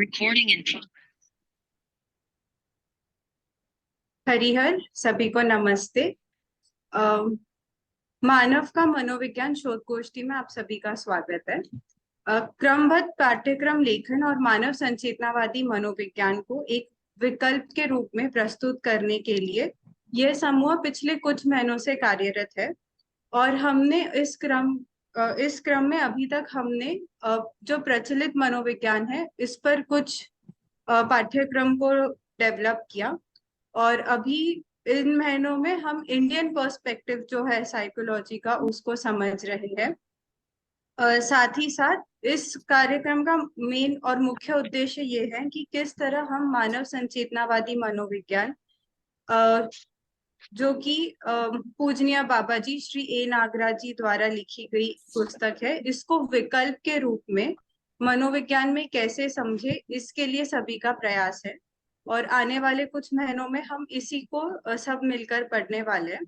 Recording in Harihar सभी को नमस्ते। मानव का मनोविज्ञान शोध गोष्ठी में आप सभी का स्वागत है। क्रमबद्ध पाठ्यक्रम लेखन और मानव संचेतनावादी मनोविज्ञान को एक विकल्प के रूप में प्रस्तुत करने के लिए यह समूह पिछले कुछ महीनों से कार्यरत है और हमने इस क्रम में अभी तक हमने जो प्रचलित मनोविज्ञान है इस पर कुछ पाठ्यक्रम को डेवलप किया और अभी इन महीनों में हम इंडियन पर्सपेक्टिव जो है साइकोलॉजी का उसको समझ रहे हैं। साथ ही साथ इस कार्यक्रम का मेन और मुख्य उद्देश्य ये है कि किस तरह हम मानव संचेतनावादी मनोविज्ञान जो कि पूजनीय बाबा जी श्री ए नागराज जी द्वारा लिखी गई पुस्तक है, इसको विकल्प के रूप में मनोविज्ञान में कैसे समझे, इसके लिए सभी का प्रयास है। और आने वाले कुछ महीनों में हम इसी को सब मिलकर पढ़ने वाले हैं।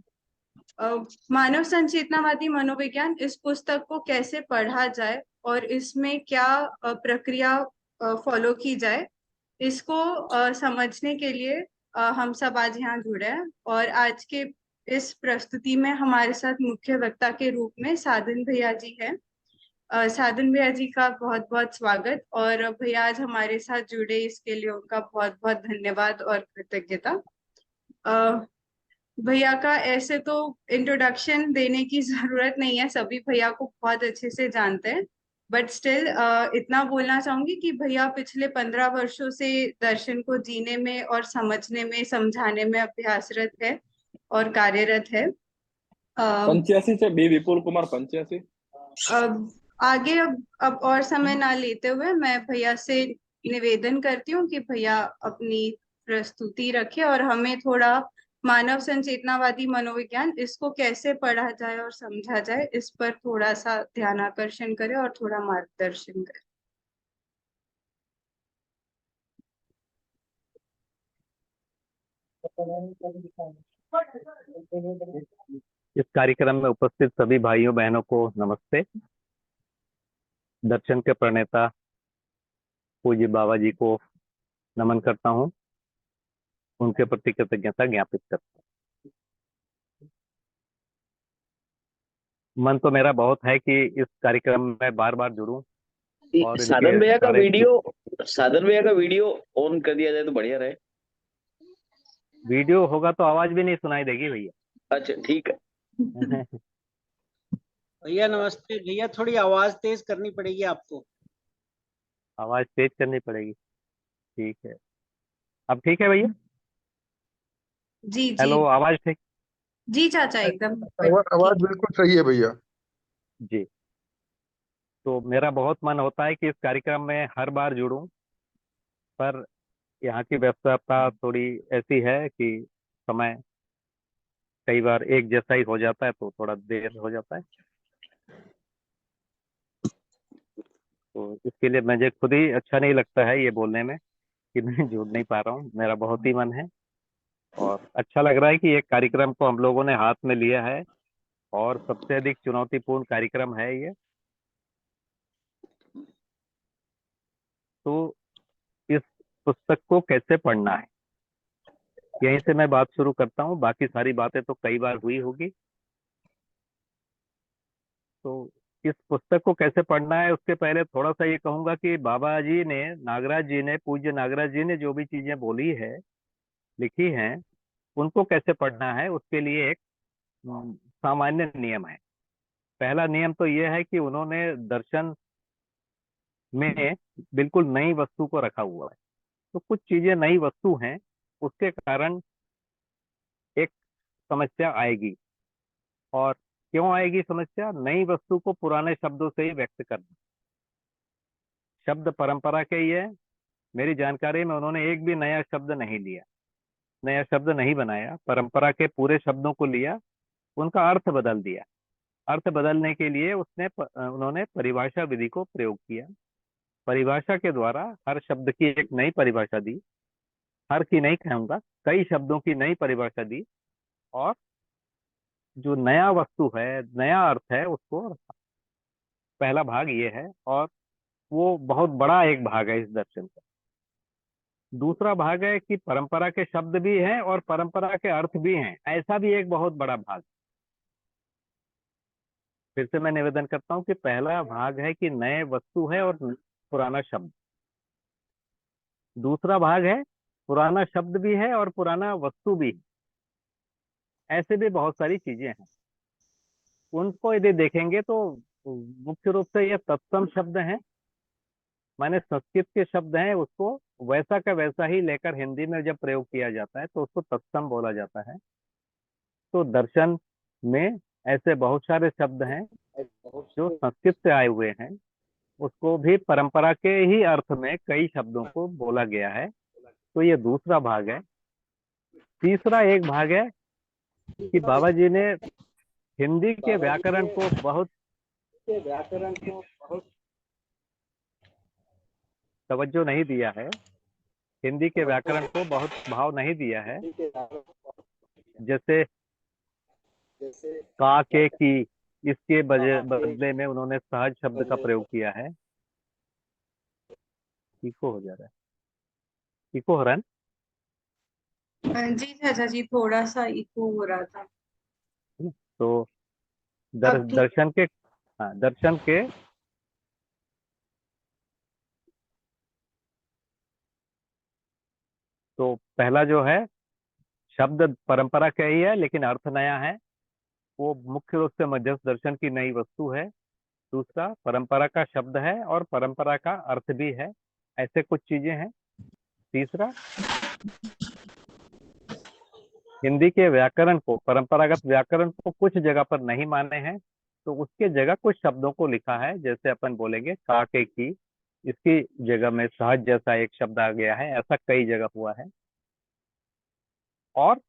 मानव संचेतनावादी मनोविज्ञान इस पुस्तक को कैसे पढ़ा जाए और इसमें क्या प्रक्रिया फॉलो की जाए, इसको समझने के लिए हम सब आज यहाँ जुड़े हैं। और आज के इस प्रस्तुति में हमारे साथ मुख्य वक्ता के रूप में साधन भैया जी हैं। साधन भैया जी का बहुत बहुत स्वागत। और भैया आज हमारे साथ जुड़े इसके लिए उनका बहुत बहुत धन्यवाद और कृतज्ञता। भैया का ऐसे तो इंट्रोडक्शन देने की जरूरत नहीं है, सभी भैया को बहुत अच्छे से जानते हैं, बट स्टिल इतना बोलना चाहूंगी कि भैया पिछले 15 वर्षों से दर्शन को जीने में और समझने में समझाने में अभ्यासरत है और कार्यरत है। 85 से बी विपुल कुमार 85। अब आगे अब और समय ना लेते हुए मैं भैया से निवेदन करती हूँ कि भैया अपनी प्रस्तुति रखे और हमें थोड़ा मानव संचेतनावादी मनोविज्ञान इसको कैसे पढ़ा जाए और समझा जाए इस पर थोड़ा सा ध्यान आकर्षण करें और थोड़ा मार्गदर्शन करें। इस कार्यक्रम में उपस्थित सभी भाइयों बहनों को नमस्ते। दर्शन के प्रणेता पूज्य बाबा जी को नमन करता हूँ, उनके प्रति कृतज्ञता ज्ञापित करता हूँ। मन तो मेरा बहुत है कि इस कार्यक्रम में बार बार जुड़ूं और साधन भैया का वीडियो ऑन कर दिया जाए तो बढ़िया रहे। वीडियो होगा तो आवाज भी नहीं सुनाई देगी भैया। अच्छा ठीक है। भैया नमस्ते। भैया थोड़ी आवाज तेज करनी पड़ेगी आपको। आवाज तेज करनी पड़ेगी, ठीक है। अब ठीक है भैया? जी जी। हेलो, आवाज ठीक? जी चाचा एकदम आवाज बिल्कुल सही है भैया जी। तो मेरा बहुत मन होता है कि इस कार्यक्रम में हर बार जुड़ूं, पर यहाँ की व्यस्तता थोड़ी ऐसी है कि समय कई बार एक जैसा ही हो जाता है तो थोड़ा देर हो जाता है। तो इसके लिए मुझे खुद ही अच्छा नहीं लगता है ये बोलने में कि मैं जुड़ नहीं पा रहा हूँ। मेरा बहुत ही मन है और अच्छा लग रहा है कि एक कार्यक्रम को हम लोगों ने हाथ में लिया है और सबसे अधिक चुनौतीपूर्ण कार्यक्रम है ये। तो इस पुस्तक को कैसे पढ़ना है, यहीं से मैं बात शुरू करता हूँ। बाकी सारी बातें तो कई बार हुई होगी। तो इस पुस्तक को कैसे पढ़ना है उसके पहले थोड़ा सा ये कहूंगा कि बाबा जी ने, नागराज जी ने, पूज्य नागराज जी ने जो भी चीजें बोली है, लिखी हैं, उनको कैसे पढ़ना है उसके लिए एक सामान्य नियम है। पहला नियम तो यह है कि उन्होंने दर्शन में बिल्कुल नई वस्तु को रखा हुआ है। तो कुछ चीजें नई वस्तु हैं, उसके कारण एक समस्या आएगी। और क्यों आएगी समस्या? नई वस्तु को पुराने शब्दों से ही व्यक्त करना। शब्द परंपरा के ही है। मेरी जानकारी में उन्होंने एक भी नया शब्द नहीं लिया, नया शब्द नहीं बनाया, परंपरा के पूरे शब्दों को लिया, उनका अर्थ बदल दिया। अर्थ बदलने के लिए उन्होंने परिभाषा विधि को प्रयोग किया। परिभाषा के द्वारा हर शब्द की एक नई परिभाषा दी, हर की नहीं कहूंगा, कई शब्दों की नई परिभाषा दी और जो नया वस्तु है, नया अर्थ है, उसको रखा। पहला भाग ये है और वो बहुत बड़ा एक भाग है इस दर्शन का। दूसरा भाग है कि परंपरा के शब्द भी हैं और परंपरा के अर्थ भी हैं, ऐसा भी एक बहुत बड़ा भाग। फिर से मैं निवेदन करता हूं कि पहला भाग है कि नए वस्तु है और पुराना शब्द। दूसरा भाग है पुराना शब्द भी है और पुराना वस्तु भी है। ऐसे भी बहुत सारी चीजें हैं। उनको यदि देखेंगे तो मुख्य रूप से ये तत्सम शब्द हैं, माने संस्कृत के शब्द हैं, उसको वैसा का वैसा ही लेकर हिंदी में जब प्रयोग किया जाता है तो उसको तत्सम बोला जाता है। तो दर्शन में ऐसे बहुत सारे शब्द हैं जो संस्कृत से आए हुए हैं, उसको भी परंपरा के ही अर्थ में कई शब्दों को बोला गया है। तो ये दूसरा भाग है। तीसरा एक भाग है कि बाबा जी ने हिंदी के व्याकरण को बहुत तवज्जो नहीं दिया है, हिंदी के व्याकरण को बहुत भाव नहीं दिया है। जैसे का के की, इसके बदले में उन्होंने सहज शब्द का प्रयोग किया है। इको हो जा रहा है, इको हो रहा है। जी चाचा जी, थोड़ा सा इको हो रहा था। तो अब ठीक। दर्शन के, हाँ, दर्शन के तो पहला जो है शब्द परंपरा का ही है लेकिन अर्थ नया है, वो मुख्य रूप से मध्यस्थ दर्शन की नई वस्तु है। दूसरा परंपरा का शब्द है और परंपरा का अर्थ भी है, ऐसे कुछ चीजें हैं। तीसरा हिंदी के व्याकरण को, परंपरागत व्याकरण को कुछ जगह पर नहीं माने हैं, तो उसके जगह कुछ शब्दों को लिखा है। जैसे अपन बोलेंगे का के की, इसकी जगह में सहज जैसा एक शब्द आ गया है, ऐसा कई जगह हुआ है। और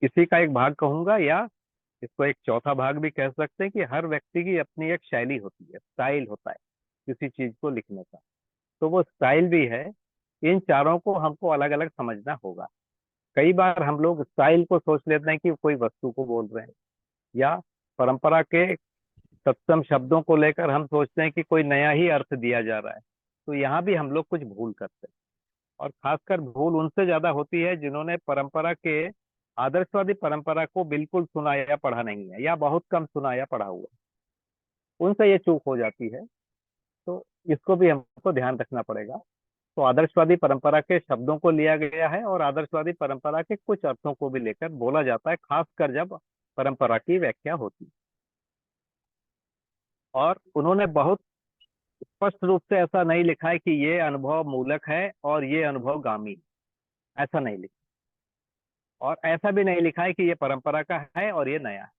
इसी का एक भाग कहूंगा, या इसको एक चौथा भाग भी कह सकते हैं, कि हर व्यक्ति की अपनी एक शैली होती है, स्टाइल होता है किसी चीज को लिखने का, तो वो स्टाइल भी है। इन चारों को हमको अलग अलग समझना होगा। कई बार हम लोग स्टाइल को सोच लेते हैं कि कोई वस्तु को बोल रहे हैं, या परंपरा के तत्सम शब्दों को लेकर हम सोचते हैं कि कोई नया ही अर्थ दिया जा रहा है। तो यहाँ भी हम लोग कुछ भूल करते हैं, और खासकर भूल उनसे ज्यादा होती है जिन्होंने परंपरा के, आदर्शवादी परंपरा को बिल्कुल सुना या पढ़ा नहीं है, या बहुत कम सुना या पढ़ा हुआ है। उनसे ये चूक हो जाती है। तो इसको भी हमको ध्यान रखना पड़ेगा। तो आदर्शवादी परंपरा के शब्दों को लिया गया है और आदर्शवादी परंपरा के कुछ अर्थों को भी लेकर बोला जाता है, खासकर जब परंपरा की व्याख्या होती है। और उन्होंने बहुत स्पष्ट रूप से ऐसा नहीं लिखा है कि ये अनुभव मूलक है और ये अनुभव गामी, ऐसा नहीं लिखा। और ऐसा भी नहीं लिखा है कि ये परंपरा का है और ये नया है।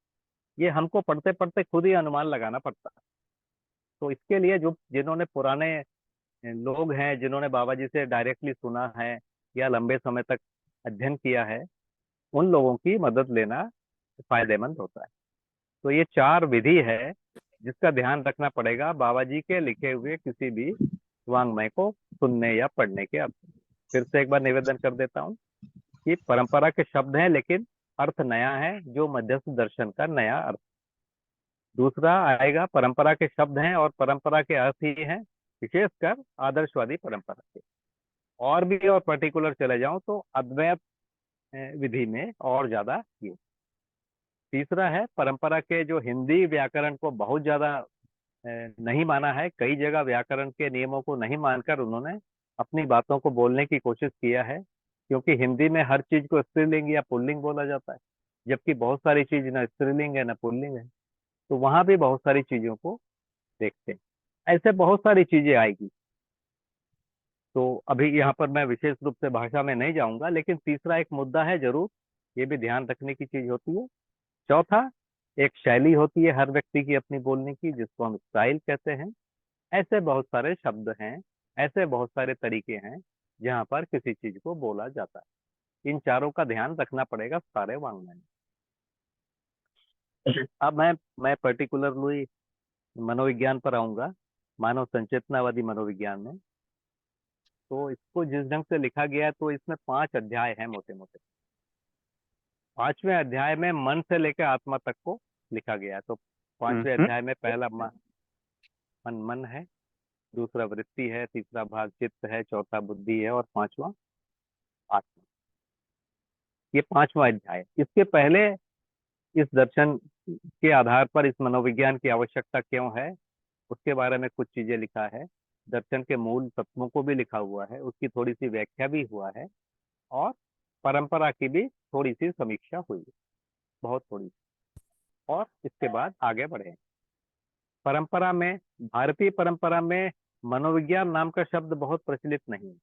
ये हमको पढ़ते पढ़ते खुद ही अनुमान लगाना पड़ता है। तो इसके लिए जो जिन्होंने पुराने लोग हैं, जिन्होंने बाबा जी से डायरेक्टली सुना है या लंबे समय तक अध्ययन किया है, उन लोगों की मदद लेना फायदेमंद होता है। तो ये चार विधि है जिसका ध्यान रखना पड़ेगा बाबा जी के लिखे हुए किसी भी वांग्मय को सुनने या पढ़ने के अर्थ। फिर से एक बार निवेदन कर देता हूँ कि परंपरा के शब्द हैं लेकिन अर्थ नया है, जो मध्यस्थ दर्शन का नया अर्थ। दूसरा आएगा परंपरा के शब्द हैं और परंपरा के अर्थ ही हैं, विशेषकर आदर्शवादी परंपरा के। और भी और पर्टिकुलर चले जाऊं तो अद्वैत विधि में और ज्यादा ये। तीसरा है परंपरा के जो हिंदी व्याकरण को बहुत ज्यादा नहीं माना है, कई जगह व्याकरण के नियमों को नहीं मानकर उन्होंने अपनी बातों को बोलने की कोशिश किया है, क्योंकि हिंदी में हर चीज को स्त्रीलिंग या पुल्लिंग बोला जाता है, जबकि बहुत सारी चीज ना स्त्रीलिंग है ना पुल्लिंग है। तो वहां भी बहुत सारी चीजों को देखते हैं। ऐसे बहुत सारी चीजें आएगी। तो अभी यहाँ पर मैं विशेष रूप से भाषा में नहीं जाऊंगा, लेकिन तीसरा एक मुद्दा है जरूर, ये भी ध्यान रखने की चीज होती है। चौथा एक शैली होती है हर व्यक्ति की अपनी बोलने की, जिसको हम स्टाइल कहते हैं। ऐसे बहुत सारे शब्द हैं, ऐसे बहुत सारे तरीके हैं जहाँ पर किसी चीज को बोला जाता है। इन चारों का ध्यान रखना पड़ेगा सारे वांग्मय में। अब मैं पर्टिकुलरली मनोविज्ञान पर आऊंगा, मानव संचेतनावादी मनोविज्ञान में। तो इसको जिस ढंग से लिखा गया है, तो इसमें 5 अध्याय हैं मोटे मोटे। 5वें अध्याय में मन से लेकर आत्मा तक को लिखा गया है। तो 5वें अध्याय में पहला मन मन है, दूसरा वृत्ति है, तीसरा भाग चित्त है, चौथा बुद्धि है और पांचवा आत्मा। ये पांचवा अध्याय। इसके पहले इस दर्शन के आधार पर इस मनोविज्ञान की आवश्यकता क्यों है उसके बारे में कुछ चीजें लिखा है। दर्शन के मूल तत्वों को भी लिखा हुआ है, उसकी थोड़ी सी व्याख्या भी हुआ है और परंपरा की भी थोड़ी सी समीक्षा हुई है, बहुत थोड़ी सी। और इसके बाद आगे बढ़े। परंपरा में, भारतीय परंपरा में मनोविज्ञान नाम का शब्द बहुत प्रचलित नहीं है।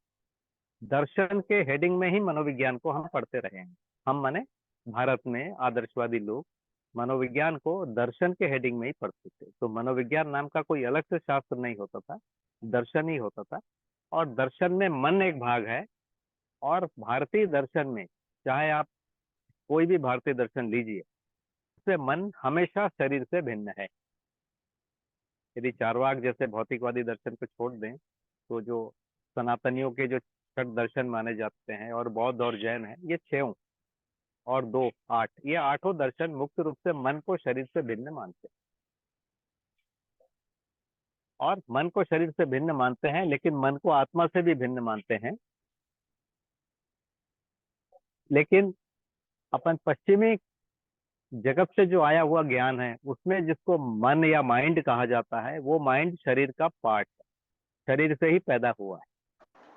दर्शन के हेडिंग में ही मनोविज्ञान को हम पढ़ते रहे हैं। हम माने भारत में आदर्शवादी लोग मनोविज्ञान को दर्शन के हेडिंग में ही पढ़ते थे। तो मनोविज्ञान नाम का कोई अलग से शास्त्र नहीं होता था, दर्शन ही होता था। और दर्शन में मन एक भाग है। और भारतीय दर्शन में चाहे आप कोई भी भारतीय दर्शन लीजिए, उससे मन हमेशा शरीर से भिन्न है। यदि चारवाक जैसे भौतिकवादी दर्शन को छोड़ दें तो जो सनातनियों के जो छठ दर्शन माने जाते हैं और बौद्ध और जैन है, ये 6 और 2 8, ये 8 दर्शन मुक्त रूप से मन को शरीर से भिन्न मानते हैं। और मन को शरीर से भिन्न मानते हैं, लेकिन मन को आत्मा से भी भिन्न मानते हैं। लेकिन अपन पश्चिमी जगत से जो आया हुआ ज्ञान है उसमें जिसको मन या माइंड कहा जाता है, वो माइंड शरीर का पार्ट है, शरीर से ही पैदा हुआ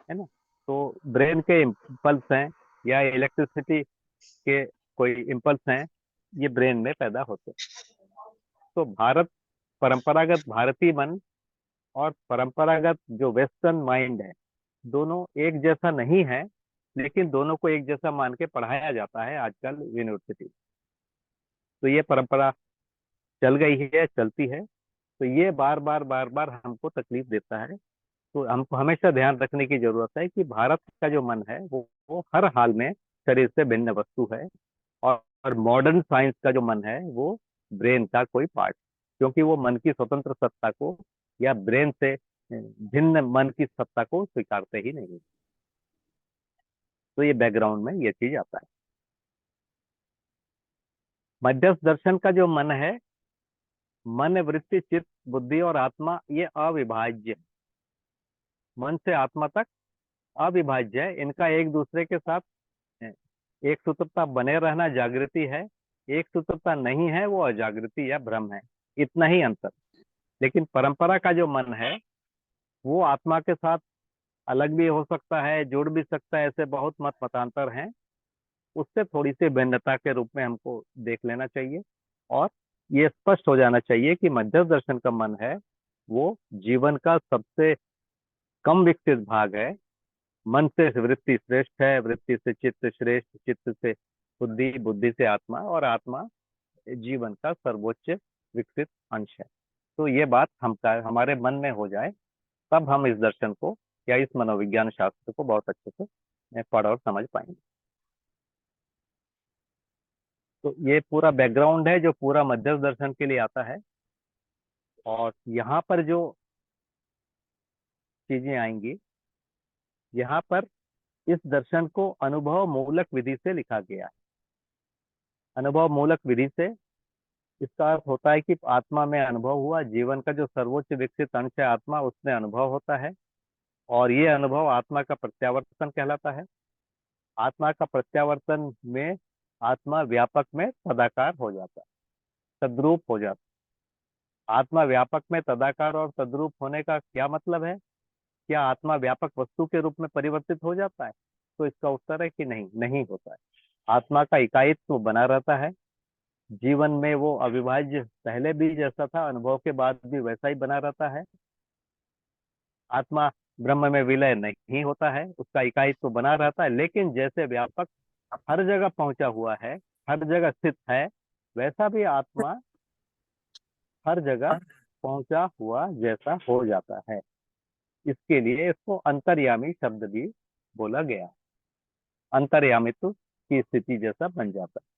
है ना। तो ब्रेन के इम्पल्स हैं या इलेक्ट्रिसिटी के कोई इम्पल्स हैं, ये ब्रेन में पैदा होते हैं। तो परंपरागत भारतीय मन और परंपरागत जो वेस्टर्न माइंड है, दोनों एक जैसा नहीं है, लेकिन दोनों को एक जैसा मान के पढ़ाया जाता है आजकल यूनिवर्सिटी। तो ये परंपरा चल गई है, चलती है। तो ये बार बार हमको तकलीफ देता है। तो हमको हमेशा ध्यान रखने की जरूरत है कि भारत का जो मन है वो हर हाल में शरीर से भिन्न वस्तु है। और मॉडर्न साइंस का जो मन है वो ब्रेन का कोई पार्ट, क्योंकि वो मन की स्वतंत्र सत्ता को या ब्रेन से भिन्न मन की सत्ता को स्वीकारते ही नहीं। तो ये बैकग्राउंड में ये चीज आता है। मध्यस्थ दर्शन का जो मन है, मन, वृत्ति, चित्त, बुद्धि और आत्मा, ये अविभाज्य है। मन से आत्मा तक अविभाज्य है। इनका एक दूसरे के साथ एक सूत्रता बने रहना जागृति है, एक सूत्रता नहीं है वो अजागृति या भ्रम है, इतना ही अंतर। लेकिन परंपरा का जो मन है वो आत्मा के साथ अलग भी हो सकता है, जुड़ भी सकता है, ऐसे बहुत मतांतर हैं। उससे थोड़ी सी भिन्नता के रूप में हमको देख लेना चाहिए। और ये स्पष्ट हो जाना चाहिए कि मध्यस्थ दर्शन का मन है वो जीवन का सबसे कम विकसित भाग है। मन से वृत्ति श्रेष्ठ है, वृत्ति से चित्त श्रेष्ठ, चित्त से बुद्धि, बुद्धि से आत्मा, और आत्मा जीवन का सर्वोच्च विकसित अंश है। तो ये बात हमारे मन में हो जाए, तब हम इस दर्शन को या इस मनोविज्ञान शास्त्र को बहुत अच्छे से पढ़ और समझ पाएंगे। तो ये पूरा बैकग्राउंड है जो पूरा मध्यस्थ दर्शन के लिए आता है। और यहाँ पर जो चीजें आएंगी, यहाँ पर इस दर्शन को अनुभव मूलक विधि से लिखा गया है। अनुभव मूलक विधि से इसका अर्थ होता है कि आत्मा में अनुभव हुआ, जीवन का जो सर्वोच्च विकसित अंश है आत्मा, उसमें अनुभव होता है। और ये अनुभव आत्मा का प्रत्यावर्तन कहलाता है। आत्मा का प्रत्यावर्तन में आत्मा व्यापक में तदाकार हो जाता है, तद्रूप हो जाता है। आत्मा व्यापक में तदाकार और तद्रूप होने का क्या मतलब है? क्या आत्मा व्यापक वस्तु के रूप में परिवर्तित हो जाता है? तो इसका उत्तर है कि नहीं, नहीं होता है। आत्मा का इकाईत्व बना रहता है। जीवन में वो अविभाज्य पहले भी जैसा था, अनुभव के बाद भी वैसा ही बना रहता है। आत्मा ब्रह्म में विलय नहीं होता है, उसका इकाईत्व बना रहता है। लेकिन जैसे व्यापक हर जगह पहुंचा हुआ है, हर जगह स्थित है, वैसा भी आत्मा हर जगह पहुंचा हुआ जैसा हो जाता है। इसके लिए इसको अंतर्यामी शब्द भी बोला गया। अंतर्यामित्व की स्थिति जैसा बन जाता है।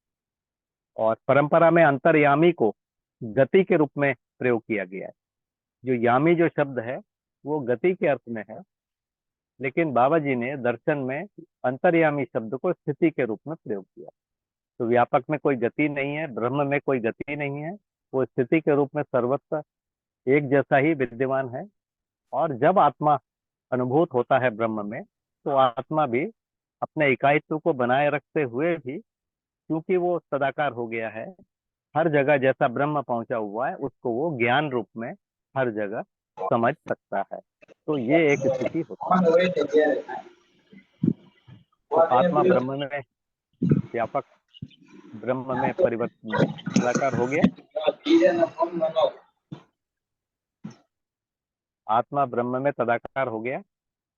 और परंपरा में अंतर्यामी को गति के रूप में प्रयोग किया गया है। जो यामी जो शब्द है वो गति के अर्थ में है, लेकिन बाबा जी ने दर्शन में अंतर्यामी शब्द को स्थिति के रूप में प्रयोग किया। तो व्यापक में कोई गति नहीं है, ब्रह्म में कोई गति नहीं है, वो स्थिति के रूप में सर्वत्र एक जैसा ही विद्यमान है। और जब आत्मा अनुभूत होता है ब्रह्म में, तो आत्मा भी अपने इकाईत्व को बनाए रखते हुए भी, क्योंकि वो सदाकार हो गया है, हर जगह जैसा ब्रह्म पहुंचा हुआ है उसको वो ज्ञान रूप में हर जगह समझ सकता है। तो ये एक स्थिति होती है। तो आत्मा ब्रह्म में व्यापक, ब्रह्म में परिवर्तन सदाकार हो गया। आत्मा ब्रह्म में तदाकार हो गया,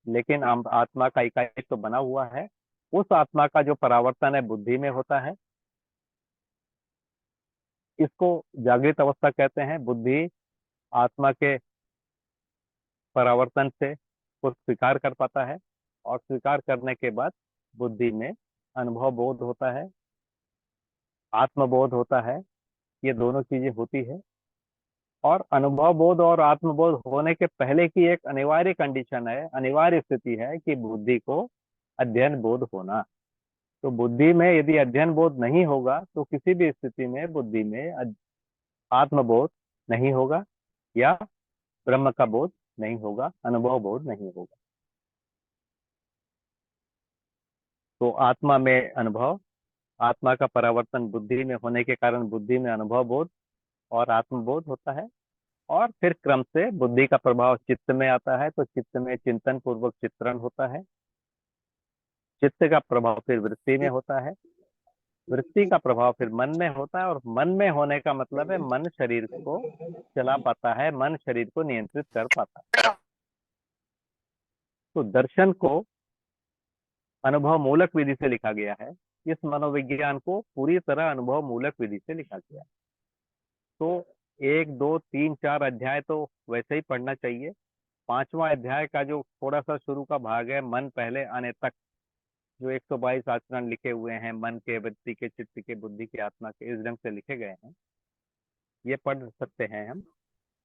लेकिन आत्मा का इकाई तो बना हुआ है। उस आत्मा का जो परावर्तन है बुद्धि में होता है, इसको जागृत अवस्था कहते हैं। बुद्धि आत्मा के परावर्तन से को स्वीकार कर पाता है, और स्वीकार करने के बाद बुद्धि में अनुभव बोध होता है, आत्मबोध होता है। ये दोनों चीजें होती है। और अनुभव बोध और आत्मबोध होने के पहले की एक अनिवार्य कंडीशन है, अनिवार्य स्थिति है कि बुद्धि को अध्ययन बोध होना। तो बुद्धि में यदि अध्ययन बोध नहीं होगा तो किसी भी स्थिति में बुद्धि में आत्मबोध नहीं होगा, या ब्रह्म का बोध नहीं होगा, अनुभव बोध नहीं होगा। तो आत्मा में अनुभव, आत्मा का परावर्तन बुद्धि में होने के कारण बुद्धि में अनुभव बोध और आत्मबोध होता है। और फिर क्रम से बुद्धि का प्रभाव चित्त में आता है, तो चित्त में चिंतन पूर्वक चित्रण होता है। चित्त का प्रभाव फिर वृत्ति में होता है, वृत्ति का प्रभाव फिर मन में होता है। और मन में होने का मतलब है मन शरीर को चला पाता है, मन शरीर को नियंत्रित कर पाता है। तो दर्शन को अनुभव मूलक विधि से लिखा गया है, इस मनोविज्ञान को पूरी तरह अनुभव मूलक विधि से लिखा गया है। तो 1, 2, 3, 4 अध्याय तो वैसे ही पढ़ना चाहिए। 5वां अध्याय का जो थोड़ा सा शुरू का भाग है, मन पहले आने तक, जो 122 आचरण लिखे हुए हैं, मन के, वृत्ति के, चित्त के, बुद्धि के, आत्मा के, इस ढंग से लिखे गए हैं, ये पढ़ सकते हैं हम।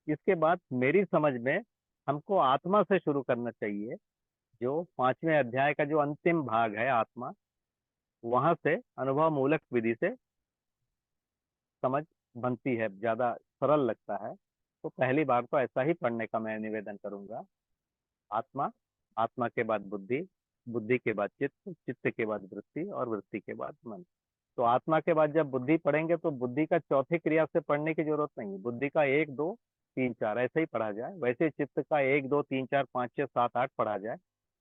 इसके बाद मेरी समझ में हमको आत्मा से शुरू करना चाहिए। जो 5वें अध्याय का जो अंतिम भाग है आत्मा, वहां से अनुभव मूलक विधि से समझ बनती है, ज्यादा सरल लगता है। तो पहली बार तो ऐसा ही पढ़ने का मैं निवेदन करूंगा। आत्मा, आत्मा के बाद बुद्धि, बुद्धि के बाद चित्त, चित्त के बाद वृत्ति और वृत्ति के बाद मन। तो आत्मा के बाद जब बुद्धि पढ़ेंगे तो बुद्धि का चौथी क्रिया से पढ़ने की जरूरत नहीं, बुद्धि का 1, 2, 3, 4 ऐसे ही पढ़ा जाए। वैसे चित्त का 1, 2, 3, 4, 5, 6, 7, 8 पढ़ा जाए।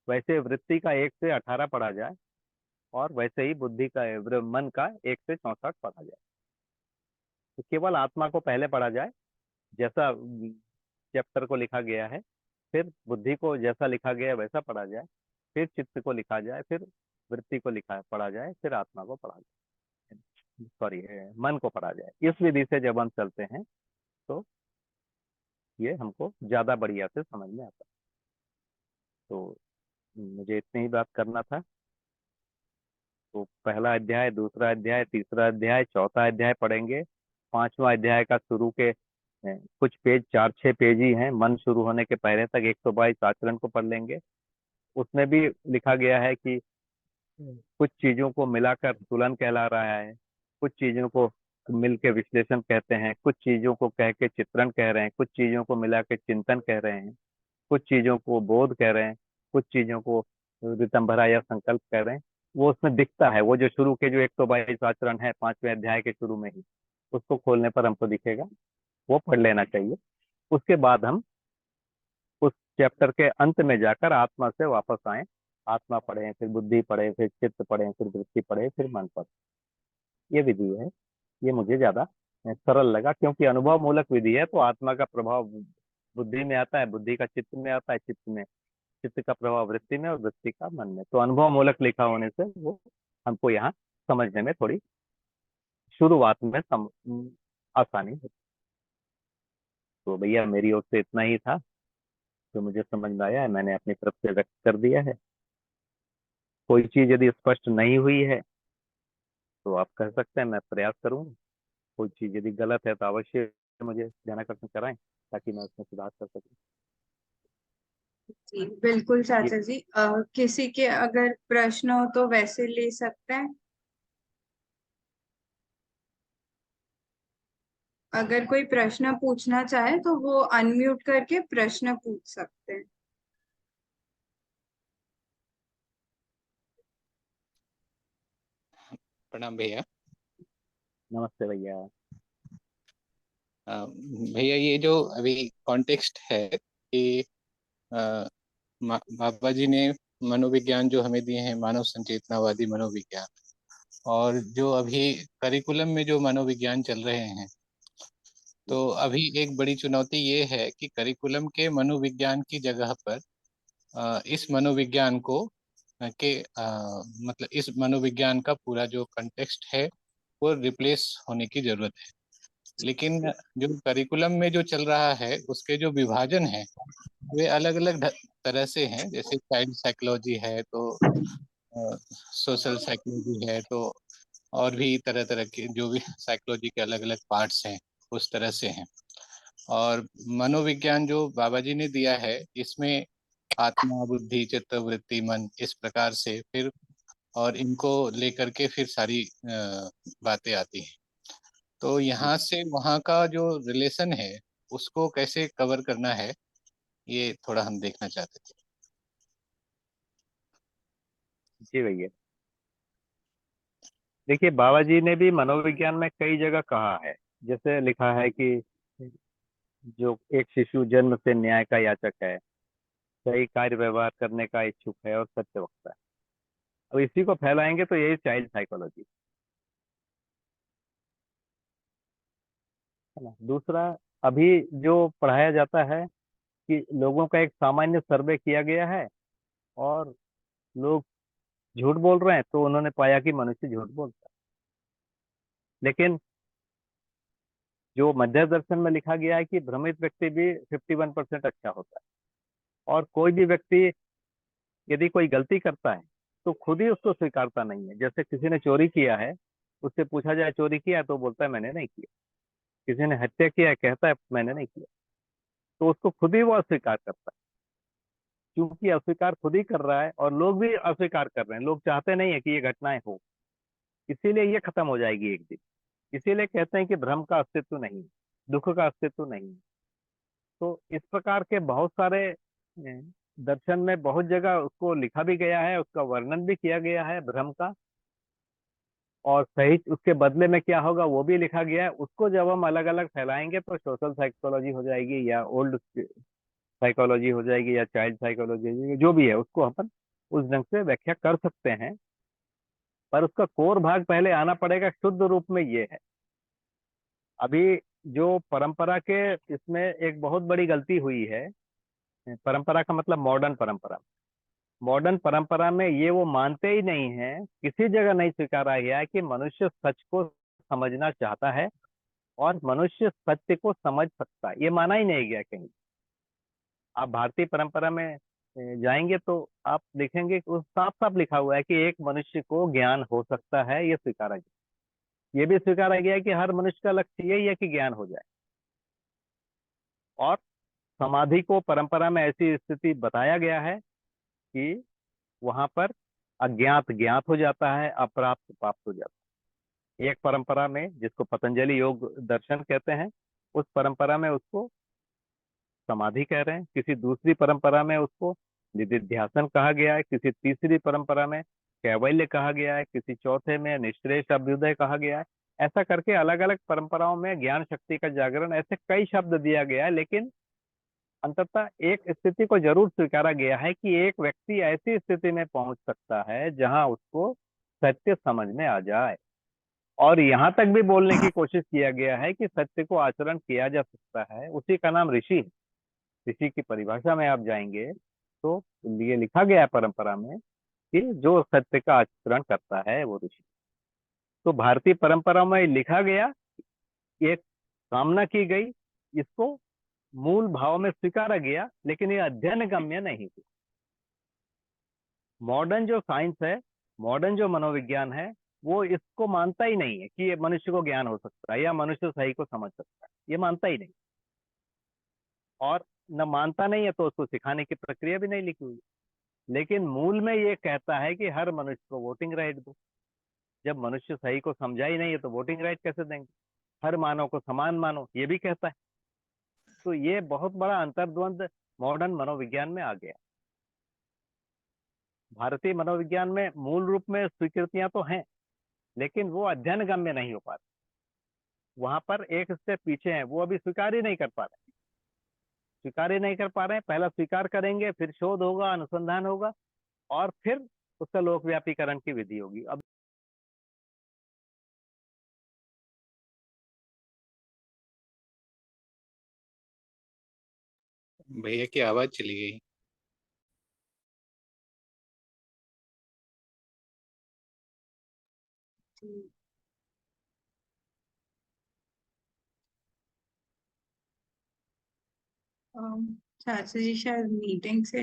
वैसे वृत्ति का 1 से 18 पढ़ा जाए। और वैसे ही बुद्धि का, मन का 1 से 64 पढ़ा जाए। तो केवल आत्मा को पहले पढ़ा जाए जैसा चैप्टर को लिखा गया है, फिर बुद्धि को जैसा लिखा गया है वैसा पढ़ा जाए, फिर चित्त को लिखा जाए, फिर वृत्ति को लिखा पढ़ा जाए, फिर आत्मा को पढ़ा जाए, सॉरी मन को पढ़ा जाए। इस विधि से जब हम चलते हैं तो ये हमको ज्यादा बढ़िया से समझ में आता है। तो मुझे इतनी ही बात करना था। तो पहला अध्याय, दूसरा अध्याय, तीसरा अध्याय, चौथा अध्याय पढ़ेंगे। 5वां अध्याय का शुरू के कुछ पेज, 4-6 पेज ही हैं, मन शुरू होने के पहले तक 122 आचरण को पढ़ लेंगे। उसमें भी लिखा गया है कि कुछ चीजों को मिलाकर तुलन कहला रहा है, कुछ चीजों को मिल के विश्लेषण कहते हैं, कुछ चीजों को कह के चित्रण कह रहे हैं, कुछ चीजों को मिला के चिंतन कह रहे हैं, कुछ चीजों को बोध कह रहे हैं, कुछ चीजों को रितंभरा या संकल्प कह रहे हैं। वो उसमें दिखता है, वो जो शुरू के जो 122 आचरण है 5वें अध्याय के शुरू में ही, उसको खोलने पर हमको दिखेगा, वो पढ़ लेना चाहिए। उसके बाद हम उस चैप्टर के अंत में जाकर आत्मा से वापस आए, आत्मा पढ़े, फिर बुद्धि पढ़े, फिर चित्त पढ़े, फिर वृत्ति पढ़े, फिर मन पढ़े। ये विधि है, ये मुझे ज्यादा सरल लगा, क्योंकि अनुभव मूलक विधि है। तो आत्मा का प्रभाव बुद्धि में आता है, बुद्धि का चित्त में आता है, चित्त में, चित्त का प्रभाव वृत्ति में और वृत्ति का मन में। तो अनुभव मूलक लिखा होने से वो हमको यहाँ समझने में थोड़ी शुरुआत में आसानी होती। तो भैया मेरी ओर से इतना ही था जो मुझे समझ में आया है, मैंने अपनी तरफ से व्यक्त कर दिया है। कोई चीज यदि स्पष्ट नहीं हुई है तो आप कह सकते हैं, मैं प्रयास करूंगा। कोई चीज यदि गलत है तो अवश्य मुझे ध्यानाकर्षण कराएं, ताकि मैं उसमें सुधार कर सकूं। जी बिल्कुल ये चाचा जी। किसी के अगर प्रश्न हो तो वैसे ले सकते हैं। अगर कोई प्रश्न पूछना चाहे तो वो अनम्यूट करके प्रश्न पूछ सकते हैं। प्रणाम भैया। नमस्ते भैया। भैया ये जो अभी कॉन्टेक्स्ट है कि अ, बाबा जी ने मनोविज्ञान जो हमें दिए हैं, मानव संचेतनावादी मनोविज्ञान, और जो अभी करिकुलम में जो मनोविज्ञान चल रहे हैं, तो अभी एक बड़ी चुनौती ये है कि करिकुलम के मनोविज्ञान की जगह पर इस मनोविज्ञान को मतलब इस मनोविज्ञान का पूरा जो कंटेक्स्ट है वो रिप्लेस होने की जरूरत है। लेकिन जो करिकुलम में जो चल रहा है उसके जो विभाजन है वे अलग अलग तरह से हैं। जैसे चाइल्ड साइकोलॉजी है, तो सोशल साइकोलॉजी है, तो और भी तरह तरह के जो भी साइकोलॉजी के अलग अलग पार्ट्स हैं उस तरह से हैं। और मनोविज्ञान जो बाबा जी ने दिया है इसमें आत्मा, बुद्धि, चित्त, वृत्ति, मन, इस प्रकार से फिर और इनको लेकर के फिर सारी बातें आती हैं। तो यहाँ से वहाँ का जो रिलेशन है उसको कैसे कवर करना है, ये थोड़ा हम देखना चाहते थे। जी भैया, देखिए बाबा जी ने भी मनोविज्ञान में कई जगह कहा है। जैसे लिखा है कि जो एक शिशु जन्म से न्याय का याचक है, सही कार्य व्यवहार करने का इच्छुक है और सत्य वक्ता है। अब इसी को फैलाएंगे तो यही चाइल्ड साइकोलॉजी है ना। दूसरा, अभी जो पढ़ाया जाता है कि लोगों का एक सामान्य सर्वे किया गया है और लोग झूठ बोल रहे हैं, तो उन्होंने पाया कि मनुष्य झूठ बोलता है। लेकिन जो मध्य दर्शन में लिखा गया है कि भ्रमित व्यक्ति भी 51% अच्छा होता है। और कोई भी व्यक्ति यदि कोई गलती करता है तो खुद ही उसको स्वीकारता नहीं है। जैसे किसी ने चोरी किया है, उससे पूछा जाए चोरी किया है तो बोलता है मैंने नहीं किया। किसी ने हत्या किया है, कहता है मैंने नहीं किया। तो उसको खुद ही वो अस्वीकार करता है। क्योंकि अस्वीकार खुद ही कर रहा है और लोग भी अस्वीकार कर रहे हैं। लोग चाहते नहीं है कि ये घटनाएं हो, इसीलिए ये खत्म हो जाएगी एक दिन। इसीलिए कहते हैं कि भ्रम का अस्तित्व नहीं है, दुख का अस्तित्व नहीं है। तो इस प्रकार के बहुत सारे दर्शन में बहुत जगह उसको लिखा भी गया है, उसका वर्णन भी किया गया है भ्रम का। और सही उसके बदले में क्या होगा वो भी लिखा गया है। उसको जब हम अलग अलग फैलाएंगे तो सोशल साइकोलॉजी हो जाएगी, या ओल्ड साइकोलॉजी हो जाएगी, या चाइल्ड साइकोलॉजी, जो भी है उसको अपन उस ढंग से व्याख्या कर सकते हैं। पर उसका कोर भाग पहले आना पड़ेगा, शुद्ध रूप में ये है। अभी जो परंपरा के इसमें एक बहुत बड़ी गलती हुई है, परंपरा का मतलब मॉडर्न परंपरा। मॉडर्न परंपरा में ये वो मानते ही नहीं है, किसी जगह नहीं स्वीकारा गया है कि मनुष्य सच को समझना चाहता है और मनुष्य सत्य को समझ सकता है। ये माना ही नहीं गया कहीं। आप भारतीय परंपरा में जाएंगे तो आप देखेंगे कि उस साफ साफ लिखा हुआ है कि एक मनुष्य को ज्ञान हो सकता है, ये स्वीकारा गया। ये भी स्वीकारा गया है कि हर मनुष्य का लक्ष्य यही है कि ज्ञान हो जाए। और समाधि को परंपरा में ऐसी स्थिति बताया गया है कि वहां पर अज्ञात ज्ञात हो जाता है, अप्राप्त प्राप्त हो जाता है। एक परंपरा में, जिसको पतंजलि योग दर्शन कहते हैं, उस परंपरा में उसको समाधि कह रहे हैं। किसी दूसरी परंपरा में उसको निधिध्यासन कहा गया है। किसी तीसरी परंपरा में कैवल्य कहा गया है। किसी चौथे में निश्रेष अभ्युदय कहा गया है। ऐसा करके अलग अलग परंपराओं में ज्ञान शक्ति का जागरण, ऐसे कई शब्द दिया गया है। लेकिन अंततः एक स्थिति को जरूर स्वीकारा गया है कि एक व्यक्ति ऐसी स्थिति में पहुंच सकता है जहां उसको सत्य समझ में आ जाए। और यहाँ तक भी बोलने की कोशिश किया गया है कि सत्य को आचरण किया जा सकता है, उसी का नाम ऋषि है। ऋषि की परिभाषा में आप जाएंगे तो ये लिखा गया है परंपरा में कि जो सत्य का आचरण करता है वो ऋषि। तो भारतीय परंपरा में लिखा गया, एक कामना की गई, इसको मूल भाव में स्वीकारा गया, लेकिन ये अध्ययन गम्य नहीं थी। मॉडर्न जो साइंस है, मॉडर्न जो मनोविज्ञान है, वो इसको मानता ही नहीं है कि ये मनुष्य को ज्ञान हो सकता है या मनुष्य सही को समझ सकता है। ये मानता ही नहीं। और न मानता नहीं है तो उसको सिखाने की प्रक्रिया भी नहीं लिखी हुई। लेकिन मूल में ये कहता है कि हर मनुष्य को वोटिंग राइट दो। जब मनुष्य सही को समझा ही नहीं है तो वोटिंग राइट कैसे देंगे? हर मानव को समान मानो, ये भी कहता है। तो ये बहुत बड़ा अंतर्द्वंद मॉडर्न मनोविज्ञान में आ गया। भारतीय मनोविज्ञान में मूल रूप में स्वीकृतियां तो हैं, लेकिन वो अध्ययन गम्य नहीं हो पाती। वहां पर एक स्टेप पीछे है, वो अभी स्वीकार ही नहीं कर पा रहे, स्वीकार ही नहीं कर पा रहे हैं। पहला स्वीकार करेंगे, फिर शोध होगा, अनुसंधान होगा, और फिर उसका लोकव्यापीकरण की विधि होगी। अब भैया की आवाज चली गई। चाचा जी शायद मीटिंग से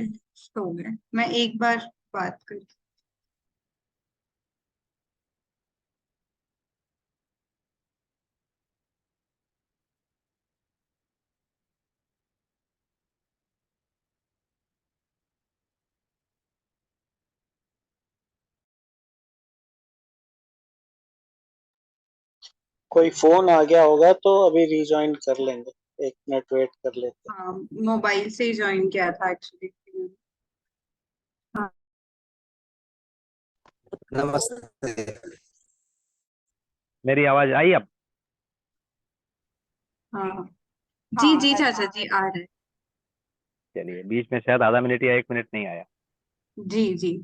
हो गए, मैं एक बार बात कर। कोई फोन आ गया होगा तो अभी रिज्वाइन कर लेंगे, 1 मिनट वेट कर लेते हाँ, मोबाइल से ही ज्वाइन किया था एक्चुअली। हाँ हैं। नमस्ते। मेरी आवाज आई अब? हाँ जी जी चाचा जी आ रहे चलिए, बीच में शायद आधा मिनट या 1 मिनट नहीं आया। हैं। जी जी।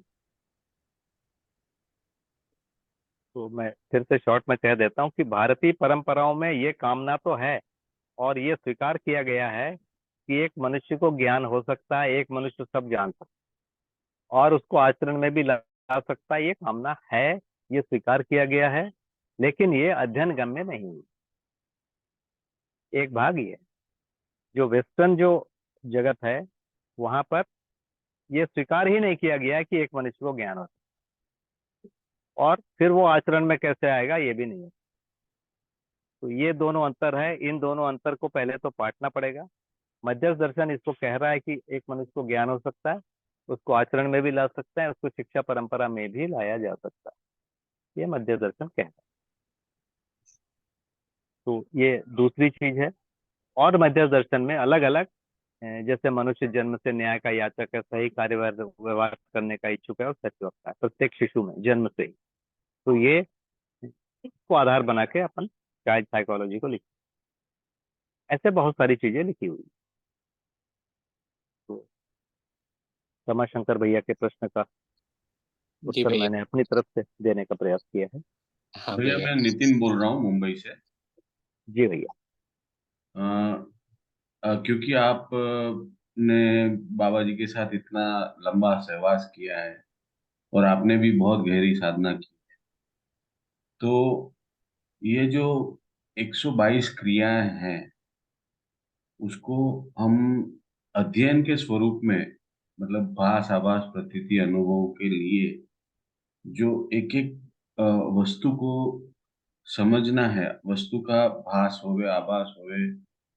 तो मैं फिर से शॉर्ट में कह देता हूँ कि भारतीय परंपराओं में ये कामना तो है, और ये स्वीकार किया गया है कि एक मनुष्य को ज्ञान हो सकता है, एक मनुष्य सब जान सकता है और उसको आचरण में भी ला सकता है। ये कामना है, ये स्वीकार किया गया है, लेकिन ये अध्ययन गम्य नहीं है। एक भाग ये, जो वेस्टर्न जो जगत है, वहां पर ये स्वीकार ही नहीं किया गया है कि एक मनुष्य को ज्ञान हो सकता है, और फिर वो आचरण में कैसे आएगा ये भी नहीं है। तो ये दोनों अंतर है, इन दोनों अंतर को पहले तो पाटना पड़ेगा। मध्यस्थ दर्शन इसको कह रहा है कि एक मनुष्य को ज्ञान हो सकता है, उसको आचरण में भी ला सकता है, उसको शिक्षा परंपरा में भी लाया जा सकता है, ये मध्यस्थ दर्शन कहता है। तो ये दूसरी चीज है। और मध्यस्थ दर्शन में अलग अलग, जैसे मनुष्य जन्म से न्याय का याचक है, सही कार्य व्यवहार करने का इच्छुक है और सत्यवक्ता है, प्रत्येक शिशु में जन्म से ही। तो ये को आधार बना के अपन चाइल्ड साइकोलॉजी को लिखा, ऐसे बहुत सारी चीजें लिखी हुई। तो रमाशंकर भैया के प्रश्न का जी उत्तर भैया। मैंने अपनी तरफ से देने का प्रयास किया है। हाँ भैया भैया। मैं नितिन बोल रहा हूँ मुंबई से। जी भैया। क्योंकि आप ने बाबा जी के साथ इतना लंबा सहवास किया है और आपने भी बहुत गहरी साधना की, तो ये जो 122 क्रियाएं हैं उसको हम अध्ययन के स्वरूप में, मतलब भास आभास प्रतीति अनुभव के लिए जो एक एक वस्तु को समझना है, वस्तु का भास होवे, आभास होवे,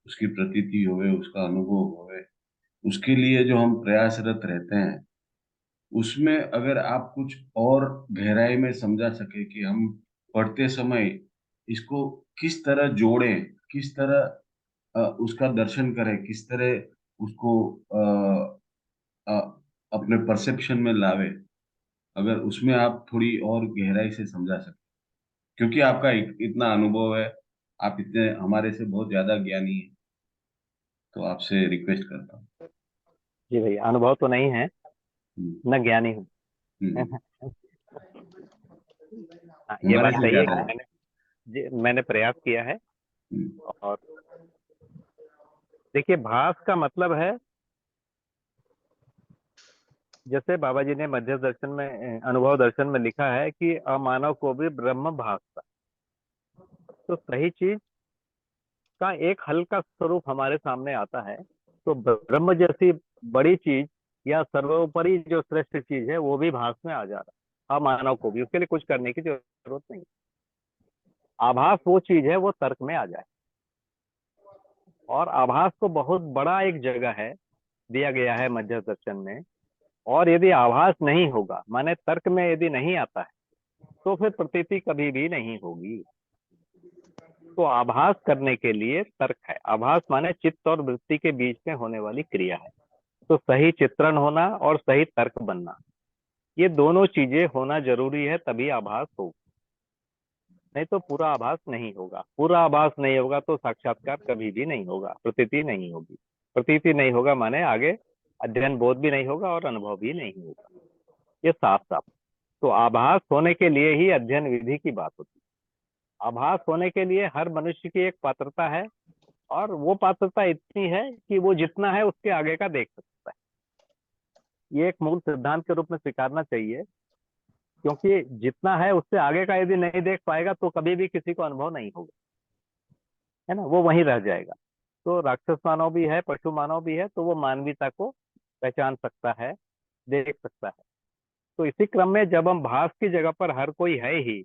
उसकी प्रतीति होवे, उसका अनुभव होवे, उसके लिए जो हम प्रयासरत रहते हैं, उसमें अगर आप कुछ और गहराई में समझा सके कि हम पढ़ते समय इसको किस तरह जोड़ें, किस तरह उसका दर्शन करें, किस तरह उसको अ, अपने परसेप्शन में लावे, अगर उसमें आप थोड़ी और गहराई से समझा सके, क्योंकि आपका इतना अनुभव है, आप इतने हमारे से बहुत ज्यादा ज्ञानी हैं, तो आपसे रिक्वेस्ट करता हूँ। जी भैया, अनुभव तो नहीं है, हम्म, न ज्ञानी हूँ। हम्म, हाँ, ये हमारे बात से सही है ज्यादा कि है। मैंने प्रयास किया है। हम्म, और देखिए, भास का मतलब है, जैसे बाबा जी ने मध्यस्थ दर्शन में, अनुभव दर्शन में लिखा है कि अमानव को भी ब्रह्म भासता। तो सही चीज का एक हल्का स्वरूप हमारे सामने आता है, तो ब्रह्म जैसी बड़ी चीज या सर्वोपरि जो श्रेष्ठ चीज है वो भी भास में आ जा रहा है अमानव को भी, उसके लिए कुछ करने की जरूरत नहीं। आभास वो चीज है, वो तर्क में आ जाए, और आभास को बहुत बड़ा एक जगह है दिया गया है मध्य दर्शन में। और यदि आभास नहीं होगा, माने तर्क में यदि नहीं आता है, तो फिर प्रतीति कभी भी नहीं होगी। तो आभास करने के लिए तर्क है। आभास माने चित्त और वृत्ति के बीच में होने वाली क्रिया है। तो सही चित्रण होना और सही तर्क बनना, ये दोनों चीजें होना जरूरी है, तभी आभास होगा। नहीं तो पूरा आभास नहीं होगा। पूरा आभास नहीं होगा तो साक्षात्कार कभी भी नहीं होगा, प्रतीति नहीं होगी। प्रतीति नहीं होगा माने आगे अध्ययन बोध भी नहीं होगा और अनुभव भी नहीं होगा। ये साफ साफ। तो आभास होने के लिए ही अध्ययन विधि की बात होती है। आभास होने के लिए हर मनुष्य की एक पात्रता है, और वो पात्रता इतनी है कि वो जितना है उसके आगे का देख सकता है। ये एक मूल सिद्धांत के रूप में स्वीकारना चाहिए, क्योंकि जितना है उससे आगे का यदि नहीं देख पाएगा तो कभी भी किसी को अनुभव नहीं होगा, है ना, वो वहीं रह जाएगा। तो राक्षस मानव भी है, पशु मानव भी है, तो वो मानवीयता को पहचान सकता है, देख सकता है। तो इसी क्रम में जब हम भास की जगह पर, हर कोई है ही,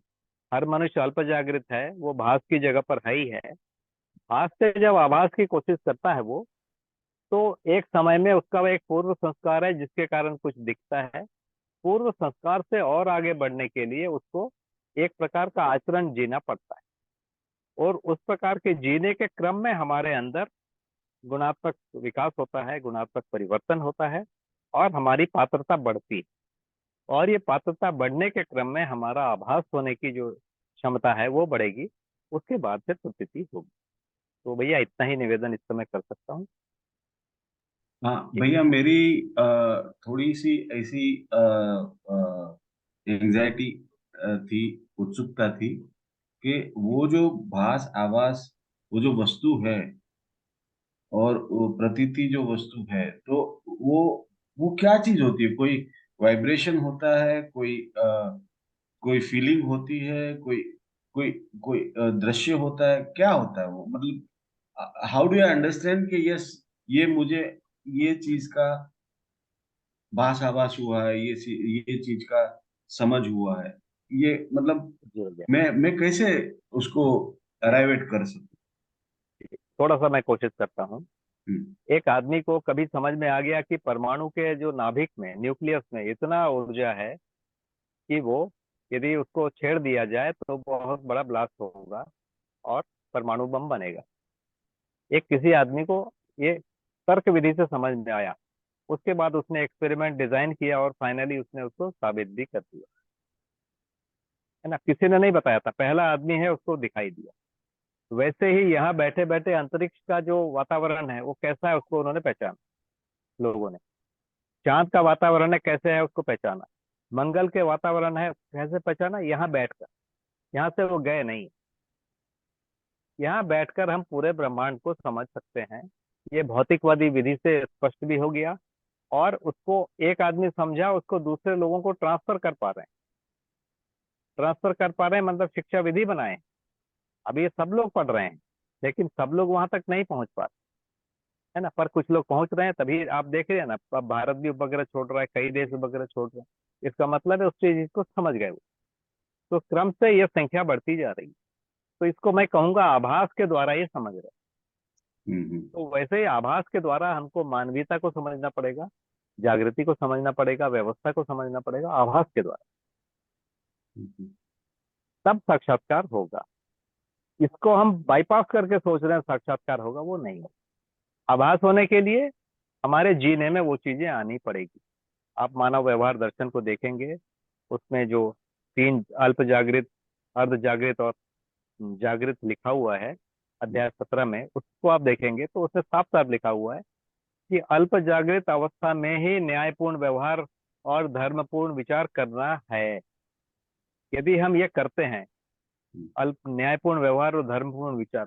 हर मनुष्य अल्प जागृत है, वो भास की जगह पर है ही है। भास से जब आभास की कोशिश करता है वो, तो एक समय में उसका एक पूर्व संस्कार है जिसके कारण कुछ दिखता है। पूर्व संस्कार से और आगे बढ़ने के लिए उसको एक प्रकार का आचरण जीना पड़ता है, और उस प्रकार के जीने के क्रम में हमारे अंदर गुणात्मक विकास होता है, गुणात्मक परिवर्तन होता है, और हमारी पात्रता बढ़ती है। और ये पात्रता बढ़ने के क्रम में हमारा आभास होने की जो क्षमता है वो बढ़ेगी, उसके बाद फिर प्रतीति होगी। तो भैया इतना ही निवेदन इस समय कर सकता हूँ। हाँ भैया, मेरी थोड़ी सी ऐसी एंजाइटी थी, उत्सुकता थी कि वो जो भास आवास, वो जो वस्तु है और वो प्रतीति जो वस्तु है, तो वो क्या चीज होती है? कोई वाइब्रेशन होता है, कोई फीलिंग होती है, कोई कोई कोई दृश्य होता है, क्या होता है वो? मतलब हाउ डू आई अंडरस्टैंड कि यस, ये मुझे ये चीज का भास आभास हुआ है, ये चीज का समझ हुआ है, ये मतलब जी भैया, मैं कैसे उसको अराइवेट कर सकता थोड़ा सा मैं कोशिश करता हूँ। हूँ? एक आदमी को कभी समझ में आ गया कि परमाणु के जो नाभिक में, न्यूक्लियस में इतना ऊर्जा है कि वो, यदि उसको छेड़ दिया जाए तो बहुत बड़ा ब्लास्ट होगा और परमाणु बम बनेगा। एक किसी आदमी को ये तर्क विधि से समझ में आया, उसके बाद उसने एक्सपेरिमेंट डिजाइन किया और फाइनली उसने उसको साबित भी कर दिया, है ना। किसी ने नहीं बताया था, पहला आदमी है, उसको दिखाई दिया। वैसे ही यहाँ बैठे बैठे अंतरिक्ष का जो वातावरण है वो कैसा है उसको उन्होंने पहचाना, लोगों ने। चांद का वातावरण है कैसे है उसको पहचाना, मंगल के वातावरण है कैसे पहचाना, यहाँ बैठकर। यहाँ से वो गए नहीं, यहाँ बैठकर हम पूरे ब्रह्मांड को समझ सकते हैं। ये भौतिकवादी विधि से स्पष्ट भी हो गया, और उसको एक आदमी समझा, उसको दूसरे लोगों को ट्रांसफर कर पा रहे हैं। ट्रांसफर कर पा रहे हैं मतलब शिक्षा विधि बनाए। अभी ये सब लोग पढ़ रहे हैं, लेकिन सब लोग वहां तक नहीं पहुंच पा रहे, है ना। पर कुछ लोग पहुंच रहे हैं, तभी आप देख रहे हैं ना, अब भारत भी उपग्रह छोड़ रहा है, कई देश उपग्रह छोड़ रहे हैं। इसका मतलब है उस चीज को समझ गए वो। तो क्रम से ये संख्या बढ़ती जा रही है। तो इसको मैं कहूंगा आभास के द्वारा ये समझ रहे हैं। हम्म। तो वैसे ही आभास के द्वारा हमको मानवीयता को समझना पड़ेगा, जागृति को समझना पड़ेगा, व्यवस्था को समझना पड़ेगा आभास के द्वारा, हम्म। तब साक्षात्कार होगा। इसको हम बाईपास करके सोच रहे हैं साक्षात्कार होगा, वो नहीं होगा। आभास होने के लिए हमारे जीने में वो चीजें आनी पड़ेगी। आप मानव व्यवहार दर्शन को देखेंगे, उसमें जो तीन अल्प जागृत, अर्ध जागृत और जागृत लिखा हुआ है अध्याय 17 में, उसको आप देखेंगे तो उसमें साफ साफ लिखा हुआ है कि अल्प जागृत अवस्था में ही न्यायपूर्ण व्यवहार और धर्मपूर्ण विचार करना है। यदि हम ये करते हैं, अल्प न्यायपूर्ण व्यवहार और धर्मपूर्ण विचार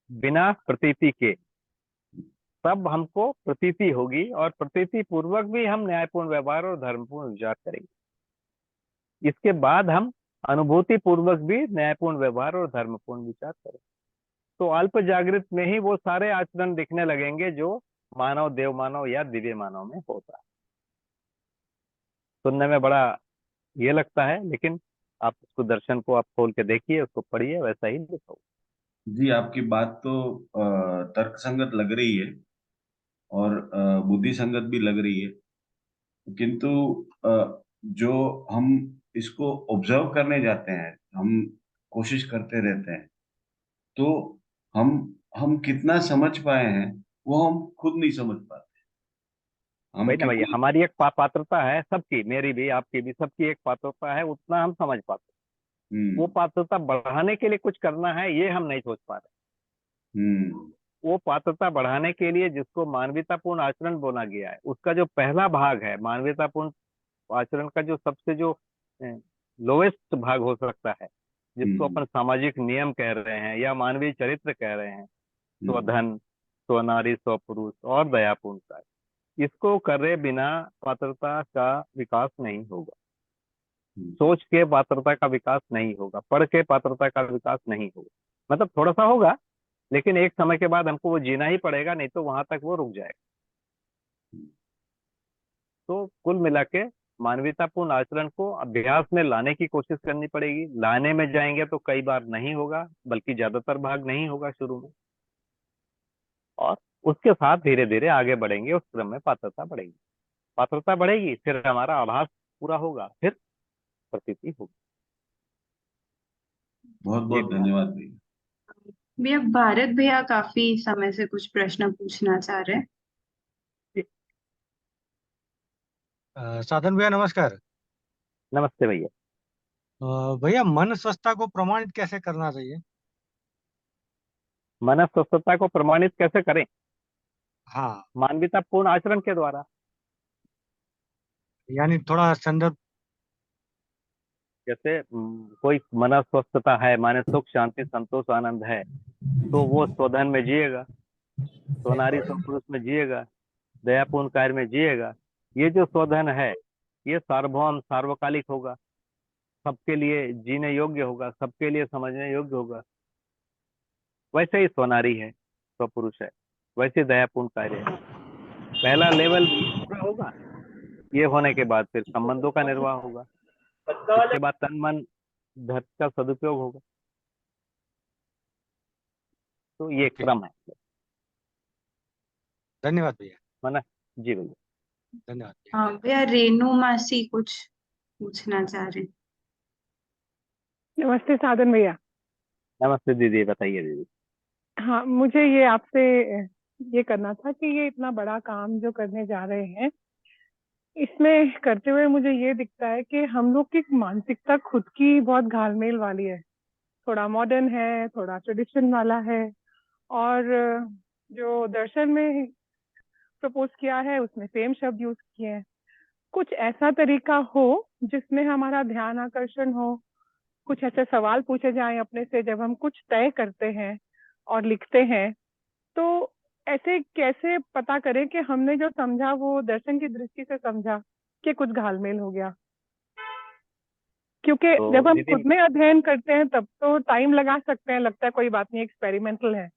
बिना प्रतीति के, तब हमको प्रतीति होगी, और प्रतीति पूर्वक भी हम न्यायपूर्ण व्यवहार और धर्मपूर्ण विचार करेंगे। इसके बाद हम अनुभूति पूर्वक भी न्यायपूर्ण व्यवहार और धर्मपूर्ण विचार करेंगे। तो अल्प जागृत में ही वो सारे आचरण दिखने लगेंगे जो मानव, देव मानव या दिव्य मानव में होता है। सुनने में बड़ा ये लगता है, लेकिन आप उसको, दर्शन को आप खोल के देखिए, उसको पढ़िए, वैसा ही लिखा हुआ। जी, आपकी बात तो तर्क संगत लग रही है और बुद्धि संगत भी लग रही है, किंतु जो हम इसको ऑब्जर्व करने जाते हैं, हम कोशिश करते रहते हैं तो हम हम कितना समझ पाए हैं वो हम खुद नहीं समझ पाते। हम वही ना भैया, केवल हमारी एक पात्रता है सबकी, मेरी भी आपकी भी, सबकी एक पात्रता है, उतना हम समझ पाते हैं। वो हम्म पात्रता बढ़ाने के लिए कुछ करना है, ये हम नहीं सोच पा रहे। हम्म वो पात्रता बढ़ाने के लिए जिसको मानवतापूर्ण आचरण बोला गया है, उसका जो पहला भाग है, मानवतापूर्ण आचरण का जो सबसे जो लोवेस्ट भाग हो सकता है, जिसको हम्म अपन सामाजिक नियम कह रहे हैं या मानवीय चरित्र कह रहे हैं, हम्म स्वधन, स्वनारी, स्वपुरुष और दयापूर्णता, इसको करे बिना पात्रता का विकास नहीं होगा। हम्म सोच के पात्रता का विकास नहीं होगा, पढ़ के पात्रता का विकास नहीं होगा। मतलब थोड़ा सा होगा, लेकिन एक समय के बाद हमको वो जीना ही पड़ेगा, नहीं तो वहां तक वो रुक जाएगा। तो कुल मिला के मानवतापूर्ण आचरण को अभ्यास में लाने की कोशिश करनी पड़ेगी। लाने में जाएंगे तो कई बार नहीं होगा, बल्कि ज्यादातर भाग नहीं होगा शुरू में, और उसके साथ धीरे धीरे आगे बढ़ेंगे, उस क्रम में पात्रता बढ़ेगी। पात्रता बढ़ेगी, फिर हमारा आभास पूरा होगा, फिर प्रतीति होगी। बहुत जी बहुत भैया। धन्यवाद भैया। भैया भारत भैया काफी समय से कुछ प्रश्न पूछना चाह रहे हैं। साधन भैया नमस्कार। नमस्ते भैया। भैया मन स्वस्थता को प्रमाणित कैसे करना चाहिए? मन स्वस्थता को प्रमाणित कैसे करें? हाँ, मानवतापूर्ण आचरण के द्वारा। यानी थोड़ा संदर्भ। जैसे कोई मन स्वस्थता है, माने सुख शांति संतोष आनंद है, तो वो स्वधन में जिएगा, स्वनारी स्वपुरुष में जिएगा, दयापूर्ण कार्य में जिएगा। ये जो स्वधन है, ये सार्वभौम सार्वकालिक होगा, सबके लिए जीने योग्य होगा, सबके लिए समझने योग्य होगा। वैसे ही स्वनारी है, स्वपुरुष है, वैसे दयापूर्ण कार्य है। पहला लेवल ये पूरा होगा, ये होने के बाद फिर संबंधों का निर्वाह होगा, इसके बाद तन मन धन का सदुपयोग होगा। तो ये ओके, क्रम है। धन्यवाद भैया। माना। जी भैया। धन्यवाद भैया। हाँ भैया, रेनू मासी कुछ पूछना चाह रहे हैं। नमस्ते साधन भैया। नमस्ते दीदी, बताइए दीदी। हाँ, मुझे ये आपसे ये करना था कि ये इतना बड़ा काम जो करने जा रहे हैं, इसमें करते हुए मुझे ये दिखता है कि हम लोग की मानसिकता खुद की बहुत घालमेल वाली है। थोड़ा मॉडर्न है, थोड़ा ट्रेडिशन वाला है, और जो दर्शन में प्रपोज किया है उसमें सेम शब्द यूज किए हैं। कुछ ऐसा तरीका हो जिसमें हमारा ध्यान आकर्षण हो, कुछ ऐसे सवाल पूछे जाएं अपने से जब हम कुछ तय करते हैं और लिखते हैं। तो ऐसे कैसे पता करें कि हमने जो समझा वो दर्शन की दृष्टि से समझा कि कुछ घालमेल हो गया? क्योंकि तो जब हम दीदी, खुद में अध्ययन करते हैं तब तो टाइम लगा सकते हैं, लगता है कोई बात नहीं, एक्सपेरिमेंटल है।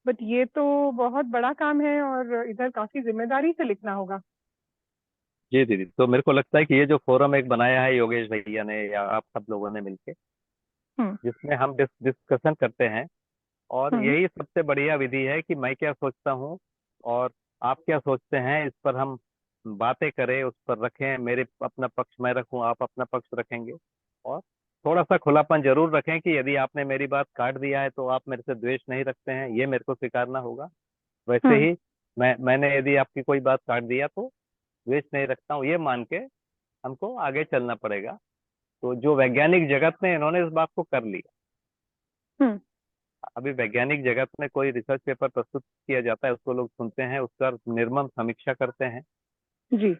बट ये तो बहुत बड़ा काम है और इधर काफी जिम्मेदारी से लिखना होगा। जी दीदी, तो मेरे को लगता है कि ये जो फोरम एक बनाया है योगेश भैया ने या आप सब लोगों ने मिलके, हम्म। जिसमें हम डिस्कशन करते हैं, और हम्म। यही सबसे बढ़िया विधि है कि मैं क्या सोचता हूँ और आप क्या सोचते हैं, इस पर हम बातें करें, उस पर रखें। मेरे अपना पक्ष मैं रखूं, आप अपना पक्ष रखेंगे, और थोड़ा सा खुलापन जरूर रखें कि यदि आपने मेरी बात काट दिया है तो आप मेरे से द्वेष नहीं रखते हैं, ये मेरे को स्वीकारना होगा। वैसे हम्म। ही मैंने यदि आपकी कोई बात काट दिया तो द्वेष नहीं रखता हूँ, ये मान के हमको आगे चलना पड़ेगा। तो जो वैज्ञानिक जगत ने इन्होंने इस बात को कर लिया। हम्म। अभी वैज्ञानिक जगत में कोई रिसर्च पेपर प्रस्तुत किया जाता है, उसको लोग सुनते हैं, उसका निर्मम समीक्षा करते हैं, जी।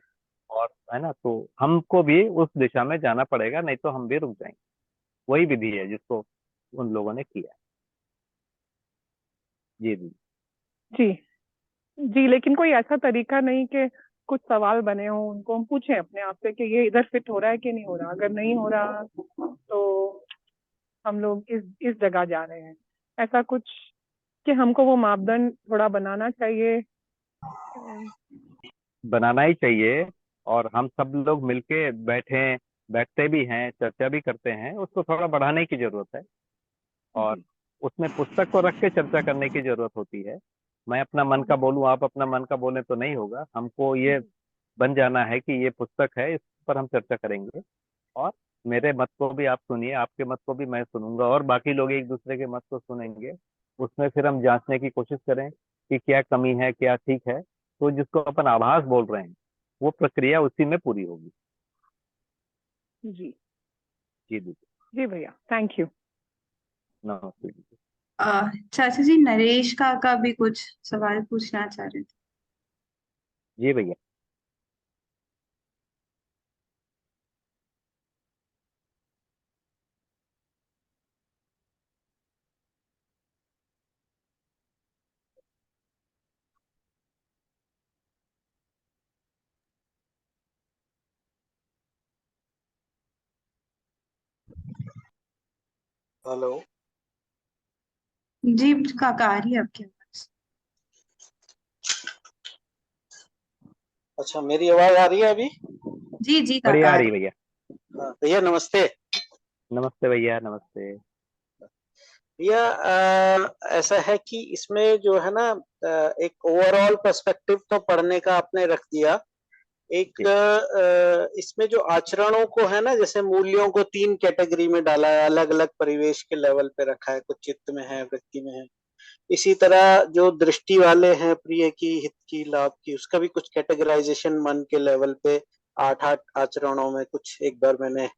और है ना, तो हमको भी उस दिशा में जाना पड़ेगा, नहीं तो हम भी रुक जाएंगे। वही विधि है जिसको उन लोगों ने किया है। जी जी। जी। जी, लेकिन कोई ऐसा तरीका नहीं कि कुछ सवाल बने हों, उनको हम पूछें अपने आप से कि ये इधर फिट हो रहा है कि नहीं हो रहा। अगर नहीं हो रहा तो हम लोग इस जगह जा रहे हैं, ऐसा कुछ कि हमको वो मापदंड थोड़ा बनाना चाहिए। बनाना ही चाहिए, और हम सब लोग मिलके बैठते भी हैं, चर्चा भी करते हैं, उसको थोड़ा बढ़ाने की जरूरत है। और जी। उसमें पुस्तक को रख के चर्चा करने की जरूरत होती है। मैं अपना मन का बोलूं, आप अपना मन का बोलें तो नहीं होगा। हमको ये बन जाना है कि ये पुस्तक है, इस पर हम चर्चा करेंगे, और मेरे मत को भी आप सुनिए, आपके मत को भी मैं सुनूंगा, और बाकी लोग एक दूसरे के मत को सुनेंगे, उसमें फिर हम जांचने की कोशिश करें कि क्या कमी है, क्या ठीक है। तो जिसको अपन आभास बोल रहे हैं, वो प्रक्रिया उसी में पूरी होगी। जी जी दीदी। जी भैया, थैंक यू। नमस्ते दीदी। चाचा जी, नरेश काका भी कुछ सवाल पूछना चाह रहे थे। जी भैया। हेलो। जी काका, आ रही है आपकी आवाज। अच्छा, मेरी आवाज आ रही है अभी? जी जी काका, बढ़िया आ आ रही रही। भैया। हाँ, भैया नमस्ते। नमस्ते भैया, नमस्ते। भैया ऐसा है कि इसमें जो है ना, एक ओवरऑल पर्सपेक्टिव तो पढ़ने का आपने रख दिया। एक जी इसमें जो आचरणों को है ना, जैसे मूल्यों को 3 कैटेगरी में डाला है, अलग अलग परिवेश के लेवल पे रखा है, कुछ चित्त में है, वृत्ति में है। इसी तरह जो दृष्टि वाले हैं, प्रिय की, हित की, लाभ की, उसका भी कुछ कैटेगराइजेशन मन के लेवल पे 8-8 आचरणों में कुछ एक बार मैंने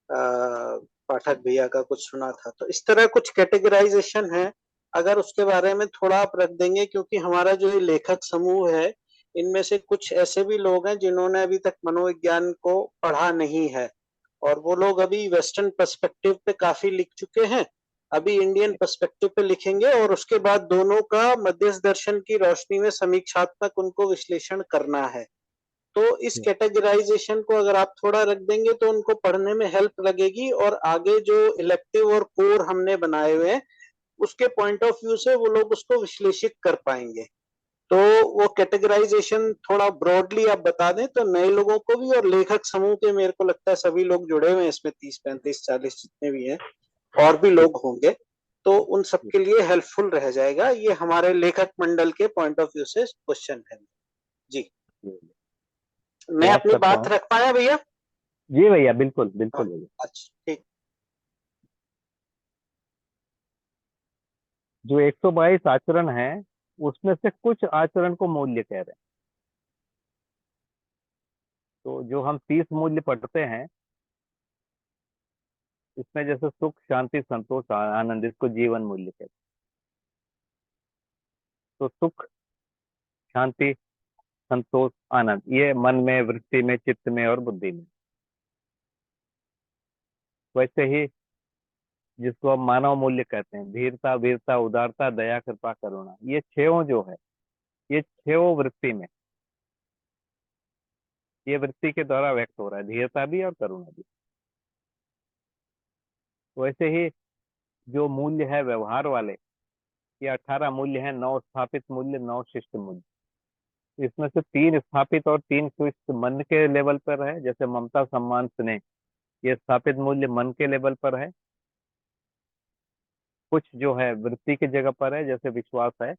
पाठक भैया का कुछ सुना था। तो इस तरह कुछ कैटेगराइजेशन है, अगर उसके बारे में थोड़ा आप रख देंगे, क्योंकि हमारा जो ये लेखक समूह है, इनमें से कुछ ऐसे भी लोग हैं जिन्होंने अभी तक मनोविज्ञान को पढ़ा नहीं है, और वो लोग अभी वेस्टर्न पर्सपेक्टिव पे काफी लिख चुके हैं, अभी इंडियन पर्सपेक्टिव पे लिखेंगे, और उसके बाद दोनों का मध्यस्थ दर्शन की रोशनी में समीक्षात्मक उनको विश्लेषण करना है। तो इस जी कैटेगराइजेशन को अगर आप थोड़ा रख देंगे तो उनको पढ़ने में हेल्प लगेगी, और आगे जो इलेक्टिव और कोर हमने बनाए हुए हैं, उसके पॉइंट ऑफ व्यू से वो लोग उसको विश्लेषित कर पाएंगे। तो वो कैटेगराइजेशन थोड़ा ब्रॉडली आप बता दें तो नए लोगों को भी, और लेखक समूह के मेरे को लगता है सभी लोग जुड़े हुए हैं इसमें, 30-35-40 जितने भी हैं, और भी जी लोग होंगे, तो उन जी सबके लिए हेल्पफुल रह जाएगा। ये हमारे लेखक मंडल के पॉइंट ऑफ व्यू से क्वेश्चन है। जी, जी। मैं प्रयास अपनी करता बात हूँ। रख पाया भैया? जी भैया, बिल्कुल हाँ, बिल्कुल भैया। अच्छा ठीक। जो 122 आचरण है, उसमें से कुछ आचरण को मूल्य कह रहे हैं। तो जो हम 30 मूल्य पढ़ते हैं, इसमें जैसे सुख, शांति, संतोष, आनंद, इसको जीवन मूल्य कहते हैं। तो सुख, शांति, संतोष, आनंद, ये मन में, वृत्ति में, चित्त में और बुद्धि में। वैसे ही जिसको हम मानव मूल्य कहते हैं, धीरता, वीरता, उदारता, दया, कृपा, करुणा, ये छहों जो है, ये छहों वृत्ति में, ये वृत्ति के द्वारा व्यक्त हो रहा है, धीरता भी और करुणा भी। वैसे ही जो मूल्य है व्यवहार वाले, ये 18 मूल्य हैं, 9 स्थापित मूल्य, 9 शिष्ट मूल्य। इसमें से 3 स्थापित और 3 शिष्ट मन के लेवल पर है, जैसे ममता, सम्मान, स्नेह, ये स्थापित मूल्य मन के लेवल पर है। कुछ जो है वृत्ति की जगह पर है, जैसे विश्वास है,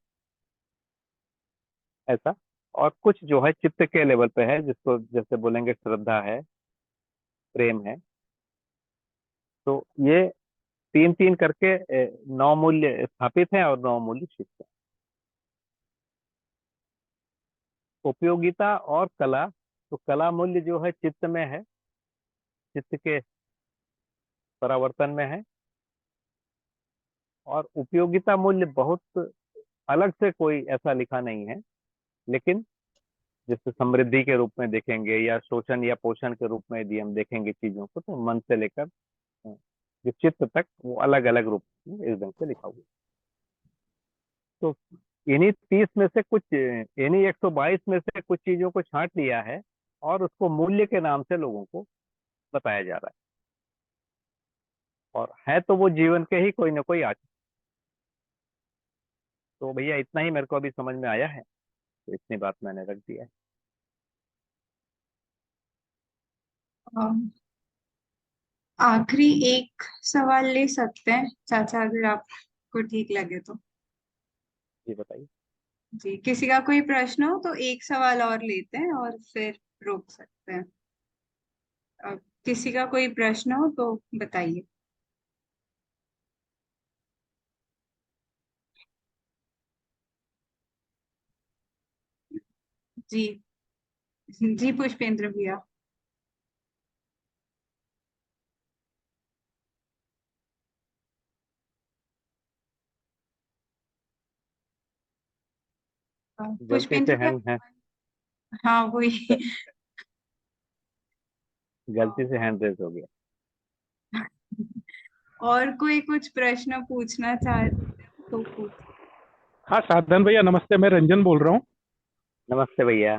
ऐसा। और कुछ जो है चित्त के लेवल पे है, जिसको जैसे बोलेंगे श्रद्धा है, प्रेम है। तो ये 3-3 करके 9 मूल्य स्थापित हैं और 9 मूल्य शिष्ट हैं। उपयोगिता और कला, तो कला मूल्य जो है चित्त में है, चित्त के परावर्तन में है। और उपयोगिता मूल्य बहुत अलग से कोई ऐसा लिखा नहीं है, लेकिन जैसे समृद्धि के रूप में देखेंगे, या शोषण या पोषण के रूप में यदि हम देखेंगे चीजों को, तो मन से लेकर जो चित्त तक वो अलग अलग रूप में इस ढंग से लिखा हुआ है। तो इन्हीं 30 में से कुछ, इन्हीं 122 में से कुछ चीजों को छांट लिया है, और उसको मूल्य के नाम से लोगों को बताया जा रहा है। और है तो वो जीवन के ही कोई ना कोई आचरण। तो भैया इतना ही मेरे को अभी समझ में आया है, तो इतनी बात मैंने रख दिया है। आखिरी एक सवाल ले सकते हैं चाचा, अगर आपको ठीक लगे तो। जी बताइए। जी, किसी का कोई प्रश्न हो तो एक सवाल और लेते हैं और फिर रोक सकते हैं। किसी का कोई प्रश्न हो तो बताइए। जी जी पुष्पेंद्र भैया। गलती से पुष्पेंद्र भैया। हैंड है, हाँ वही। गलती से हैंड रेज हो गया। और कोई कुछ प्रश्न पूछना चाहे तो पूछ। हाँ साधन भैया नमस्ते, मैं रंजन बोल रहा हूँ। नमस्ते भैया।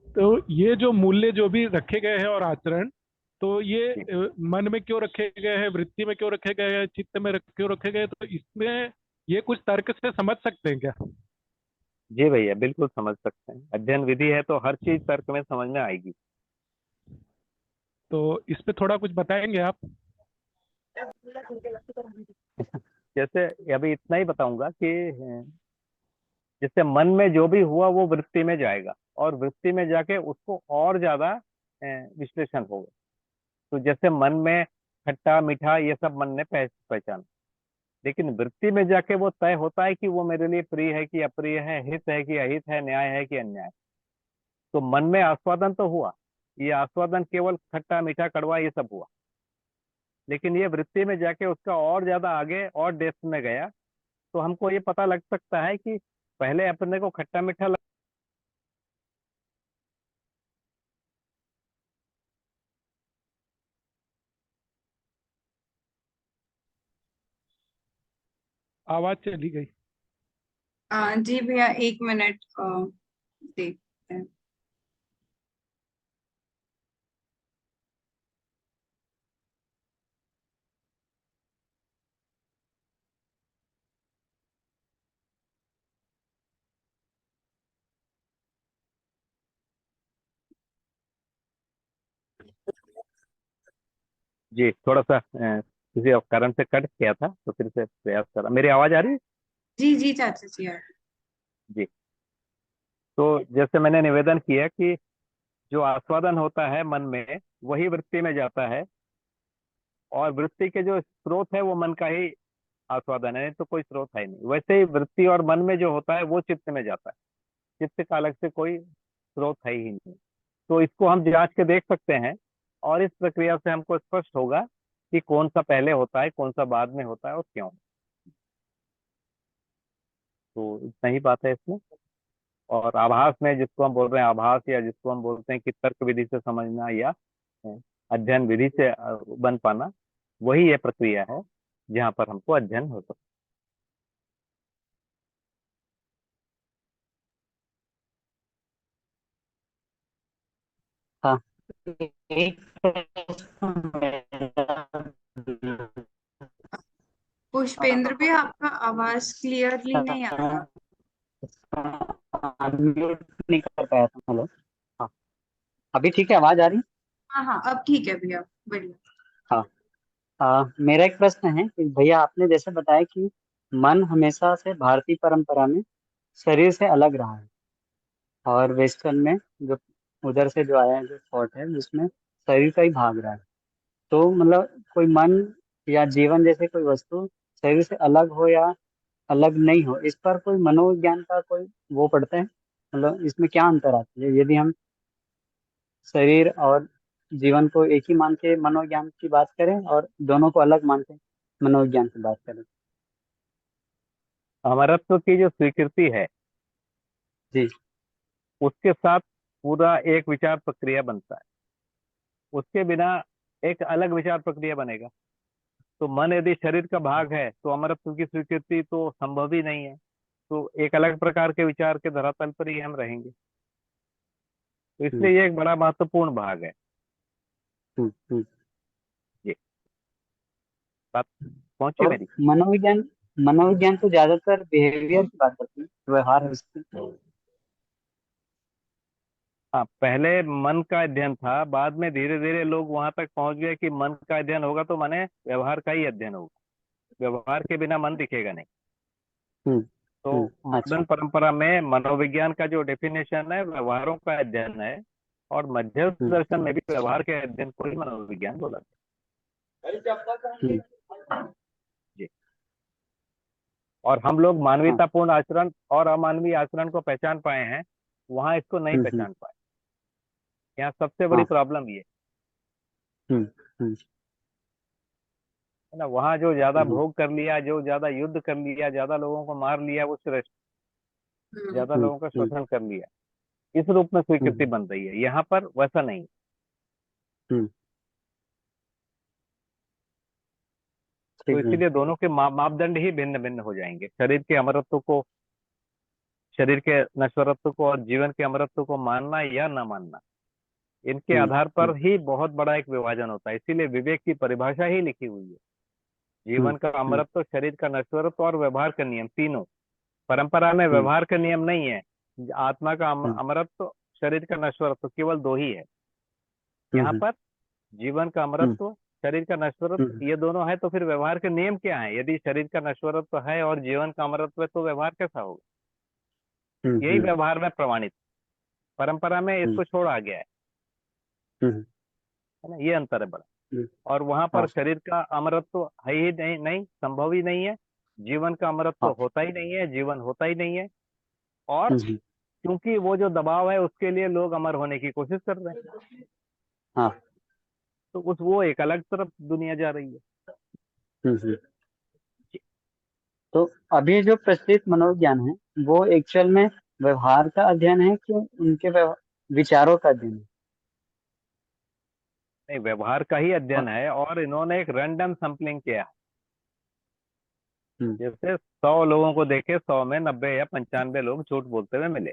तो ये जो मूल्य जो भी रखे गए हैं और आचरण, तो ये जी मन में क्यों रखे गए हैं, वृत्ति में क्यों रखे गए हैं, चित्त में क्यों रखे गए हैं, तो इसमें ये कुछ तर्क से समझ सकते हैं क्या? जी भैया, बिल्कुल समझ सकते हैं। अध्ययन विधि है तो हर चीज तर्क में समझ में आएगी। तो इस पे थोड़ा कुछ बताएंगे आप? जैसे अभी इतना ही बताऊंगा कि जैसे मन में जो भी हुआ वो वृत्ति में जाएगा, और वृत्ति में जाके उसको और ज्यादा विश्लेषण होगा। तो जैसे मन में खट्टा मीठा ये सब मन ने पहचाना, लेकिन वृत्ति में जाके वो तय होता है कि वो मेरे लिए प्रिय है कि अप्रिय है, हित है कि अहित है, न्याय है कि अन्याय। तो मन में आस्वादन तो हुआ, ये आस्वादन केवल खट्टा मीठा कड़वा ये सब हुआ, लेकिन ये वृत्ति में जाके उसका और ज्यादा आगे और डेप्थ में गया। तो हमको ये पता लग सकता है कि पहले अपने को खट्टा मीठा आवाज चली गई। जी भैया 1 मिनट देखते हैं। जी थोड़ा सा किसी कारण से कट गया था, तो फिर से प्रयास करा। मेरी आवाज आ रही है? जी जी चाचा जी यार। जी। तो जैसे मैंने निवेदन किया कि जो आस्वादन होता है मन में वही वृत्ति में जाता है, और वृत्ति के जो स्रोत है वो मन का ही आस्वादन है, नहीं तो कोई स्रोत है नहीं। वैसे ही वृत्ति और मन में जो होता है वो चित्त में जाता है, चित्त का अलग से कोई स्रोत है ही नहीं। तो इसको हम जांच के देख सकते हैं, और इस प्रक्रिया से हमको स्पष्ट होगा कि कौन सा पहले होता है, कौन सा बाद में होता है और क्यों। तो इतना ही बात है इसमें। और आभास में जिसको हम बोल रहे हैं आभास, या जिसको हम बोलते हैं कि तर्क विधि से समझना या अध्ययन विधि से बन पाना, वही ये प्रक्रिया है जहाँ पर हमको अध्ययन हो सकता हाँ एक प्रश्न पुष्पेंद्र भी आपका आवाज क्लियरली नहीं आ रहा। अनम्यूट नहीं कर पाया था। हेलो, हाँ अभी ठीक है, आवाज आ रही? हाँ हाँ अब ठीक है भैया, बढ़िया। हाँ मेरा एक प्रश्न है कि भैया आपने जैसे बताया कि मन हमेशा से भारतीय परंपरा में शरीर से अलग रहा है, और वेस्टर्न में जो उधर से जो आया है जो थॉट है उसमें शरीर का ही भाग रहा है। तो मतलब कोई मन या जीवन जैसे कोई वस्तु शरीर से अलग हो या अलग नहीं हो, इस पर कोई मनोविज्ञान का कोई वो पड़ता है? मतलब इसमें क्या अंतर आता है यदि हम शरीर और जीवन को एक ही मान के मनोविज्ञान की बात करें और दोनों को अलग मान के मनोविज्ञान की बात करें? है। अमरत्व की जो स्वीकृति है जी उसके साथ पूरा एक विचार प्रक्रिया बनता है, उसके बिना एक अलग विचार प्रक्रिया बनेगा। तो मन यदि शरीर का भाग है तो अमरत्व की स्वीकृति तो संभव ही नहीं है। तो एक अलग प्रकार के विचार के धरातल पर ही हम रहेंगे। तो हम्म, इसलिए ये एक बड़ा महत्वपूर्ण भाग है। हम्म। जी, बात पहुंची और मेरी? मनोविज्ञान मनोविज्ञान तो ज्यादातर बिहेवियर की बात करती है, व्यवहार है उसकी। हाँ, पहले मन का अध्ययन था, बाद में धीरे धीरे लोग वहां तक पहुंच गए कि मन का अध्ययन होगा तो माने व्यवहार का ही अध्ययन होगा, व्यवहार के बिना मन दिखेगा नहीं। हम्म तो अच्छा। मॉडर्न परंपरा में मनोविज्ञान का जो डेफिनेशन है व्यवहारों का अध्ययन है, और मध्य हम्म दर्शन में भी व्यवहार के अध्ययन को ही मनोविज्ञान बोला जाता हम्म है। जी। और हम लोग हाँ मानवीयतापूर्ण आचरण और अमानवीय आचरण को पहचान पाए हैं, वहां इसको नहीं पहचान पाए। यहाँ सबसे बड़ी हाँ। प्रॉब्लम ये हम्म है ना। वहां जो ज्यादा हम्म भोग कर लिया, जो ज्यादा युद्ध कर लिया, ज्यादा लोगों को मार लिया, वो श्रेष्ठ, ज्यादा लोगों का हम्म शोषण कर लिया, इस रूप में स्वीकृति हम्म बन रही है। यहाँ पर वैसा नहीं। हम्म, तो ठीक है। इसीलिए दोनों के मापदंड ही भिन्न भिन्न हो जाएंगे। शरीर के अमरत्व को, शरीर के नश्वरत्व को और जीवन के अमरत्व को मानना या न मानना, इनके आधार पर ही बहुत बड़ा एक विभाजन होता है। इसीलिए विवेक की परिभाषा ही लिखी हुई है। जीवन का अमरत्व, शरीर का नश्वरत्व और व्यवहार का नियम, तीनों। परंपरा में व्यवहार का नियम नहीं है। आत्मा का अमरत्व, शरीर का नश्वरत्व, केवल दो ही है। यहाँ पर जीवन का अमरत्व, शरीर का नश्वरत्व, ये दोनों है। तो फिर व्यवहार के नियम क्या है? यदि शरीर का नश्वरत्व है और जीवन का अमरत्व है, तो व्यवहार कैसा होगा? यही व्यवहार में प्रमाणित। परंपरा में इसको छोड़ा गया है ना। ये अंतर है बड़ा। और वहां पर शरीर का अमरत्व है ही नहीं, नहीं संभव ही नहीं है। जीवन का अमरत्व होता ही नहीं है, जीवन होता ही नहीं है। और क्योंकि वो जो दबाव है, उसके लिए लोग अमर होने की कोशिश कर रहे हैं। हाँ। तो वो एक अलग तरफ दुनिया जा रही है। तो अभी जो प्रचलित मनोविज्ञान है, वो एक्चुअल में व्यवहार का अध्ययन है कि उनके विचारों का अध्ययन है? नहीं, व्यवहार का ही अध्ययन है। और इन्होंने एक रैंडम सैंपलिंग किया। जैसे 100 लोगों को देखे, 100 में 90 या 95 लोग झूठ बोलते हुए मिले,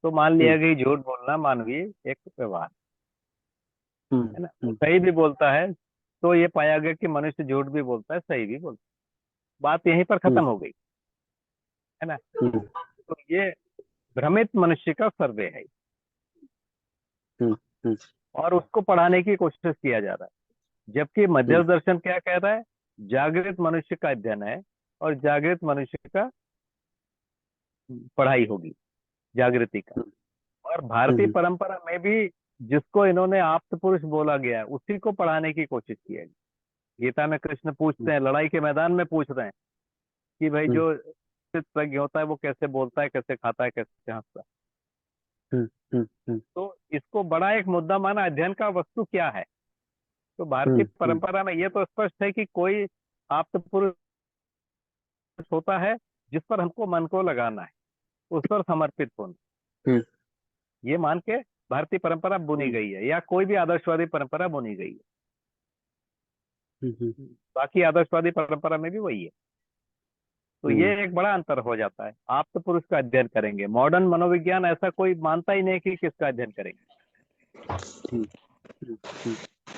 तो मान लिया कि झूठ बोलना मानवीय एक व्यवहार है ना। सही भी बोलता है, तो ये पाया गया कि मनुष्य झूठ भी बोलता है, सही भी बोलता है। बात यहीं पर खत्म हो गई है ना। तो ये भ्रमित मनुष्य का सर्वे है और उसको पढ़ाने की कोशिश किया जा रहा है। जबकि मध्य दर्शन क्या कह रहा है? जागृत मनुष्य का अध्ययन है और जागृत मनुष्य का पढ़ाई होगी, जागृति का। और भारतीय परंपरा में भी जिसको इन्होंने आप्त पुरुष बोला गया, उसी को पढ़ाने की कोशिश की है। गीता में कृष्ण पूछते हैं, लड़ाई के मैदान में पूछ रहे हैं कि भाई जो चित्त प्रज्ञ होता है वो कैसे बोलता है, कैसे खाता है, कैसे हंसता है। तो इसको बड़ा एक मुद्दा माना, अध्ययन का वस्तु क्या है। तो भारतीय परंपरा में ये तो स्पष्ट है कि कोई आप्त पुरुष होता है जिस पर हमको मन को लगाना है, उस पर समर्पित होना, ये मान के भारतीय परंपरा बुनी गई है, या कोई भी आदर्शवादी परंपरा बुनी गई है। बाकी आदर्शवादी परंपरा में भी वही है। तो ये एक बड़ा अंतर हो जाता है। आप तो पुरुष का अध्ययन करेंगे, मॉडर्न मनोविज्ञान ऐसा कोई मानता ही नहीं कि किसका अध्ययन करेंगे,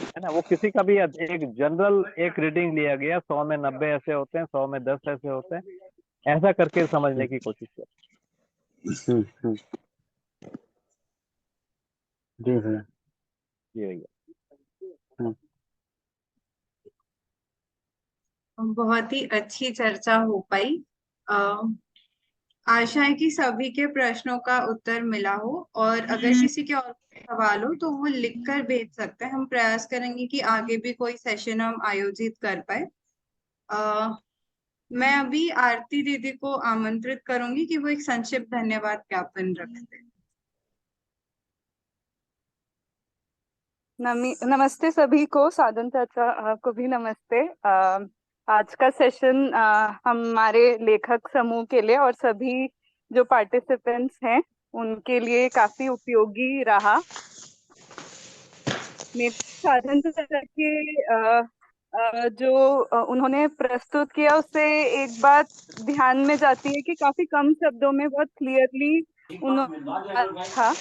है ना। वो किसी का भी एक जनरल एक रीडिंग लिया गया, 100 में 90 ऐसे होते हैं, 100 में 10 ऐसे होते हैं, ऐसा करके समझने की कोशिश कर। जी भैया। जी भैया। बहुत ही अच्छी चर्चा हो पाई। आशा है कि सभी के प्रश्नों का उत्तर मिला हो, और अगर किसी के और सवाल हो तो वो लिखकर भेज सकते हैं। हम प्रयास करेंगे कि आगे भी कोई सेशन हम आयोजित कर पाए। मैं अभी आरती दीदी को आमंत्रित करूंगी कि वो एक संक्षिप्त धन्यवाद ज्ञापन रखते हैं। नमस्ते सभी को, साधन चाचा को भी नमस्ते। आज का सेशन हमारे लेखक समूह के लिए और सभी जो पार्टिसिपेंट्स हैं उनके लिए काफी उपयोगी रहा। मेरे साधन चाचा के जो उन्होंने प्रस्तुत किया, उससे एक बात ध्यान में जाती है कि काफी कम शब्दों में बहुत क्लियरली उन्होंने था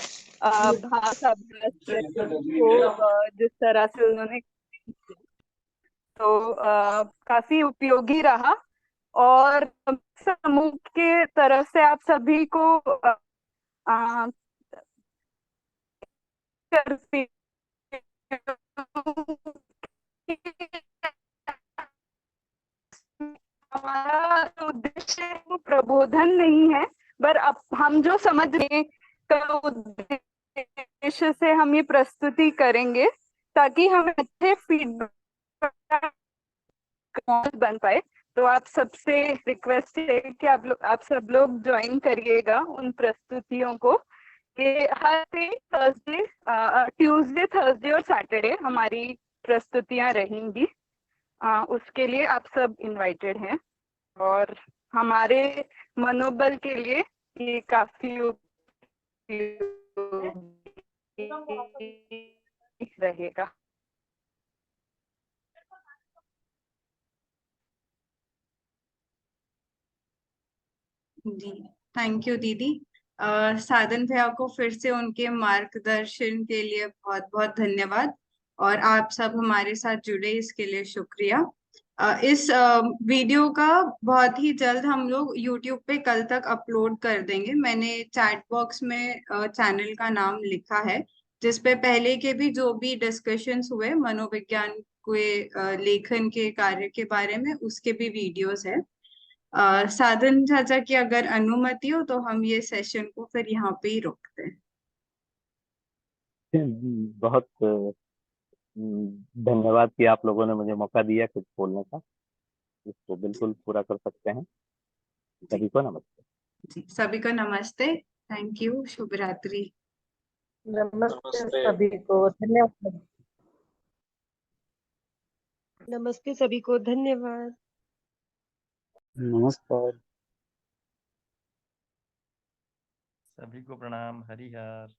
भाषा को जिस तरह से उन्होंने, तो काफी उपयोगी रहा। और समूह के तरफ से आप सभी को हमारा उद्देश्य प्रबोधन नहीं है, पर अब हम जो समझने का उद्देश्य से हम ये प्रस्तुति करेंगे ताकि हम अच्छे फीडबैक बन पाए। तो आप सबसे रिक्वेस्ट है कि आप सब लोग ज्वाइन करिएगा उन प्रस्तुतियों को, ये हर थर्सडे, ट्यूसडे, थर्सडे और सैटरडे हमारी प्रस्तुतियां रहेंगी। उसके लिए आप सब इनवाइटेड हैं और हमारे मनोबल के लिए ये काफी रहेगा। जी, थैंक यू दीदी। साधन भैया को फिर से उनके मार्गदर्शन के लिए बहुत बहुत धन्यवाद और आप सब हमारे साथ जुड़े इसके लिए शुक्रिया। इस वीडियो का बहुत ही जल्द हम लोग YouTube पे कल तक अपलोड कर देंगे। मैंने चैट बॉक्स में चैनल का नाम लिखा है, जिसपे पहले के भी जो भी डिस्कशंस हुए मनोविज्ञान के लेखन के कार्य के बारे में, उसके भी वीडियोस है। साधन चाचा की अगर अनुमति हो तो हम ये सेशन को फिर यहाँ पे ही रोकते हैं। बहुत धन्यवाद कि आप लोगों ने मुझे मौका दिया कुछ बोलने का। इसको बिल्कुल पूरा कर सकते हैं। सभी को नमस्ते। जी, सभी को नमस्ते। Thank you. शुभ रात्रि। नमस्ते सभी को, धन्यवाद। नमस्ते सभी को, धन्यवाद। नमस्कार। सभी को प्रणाम। हरिहर।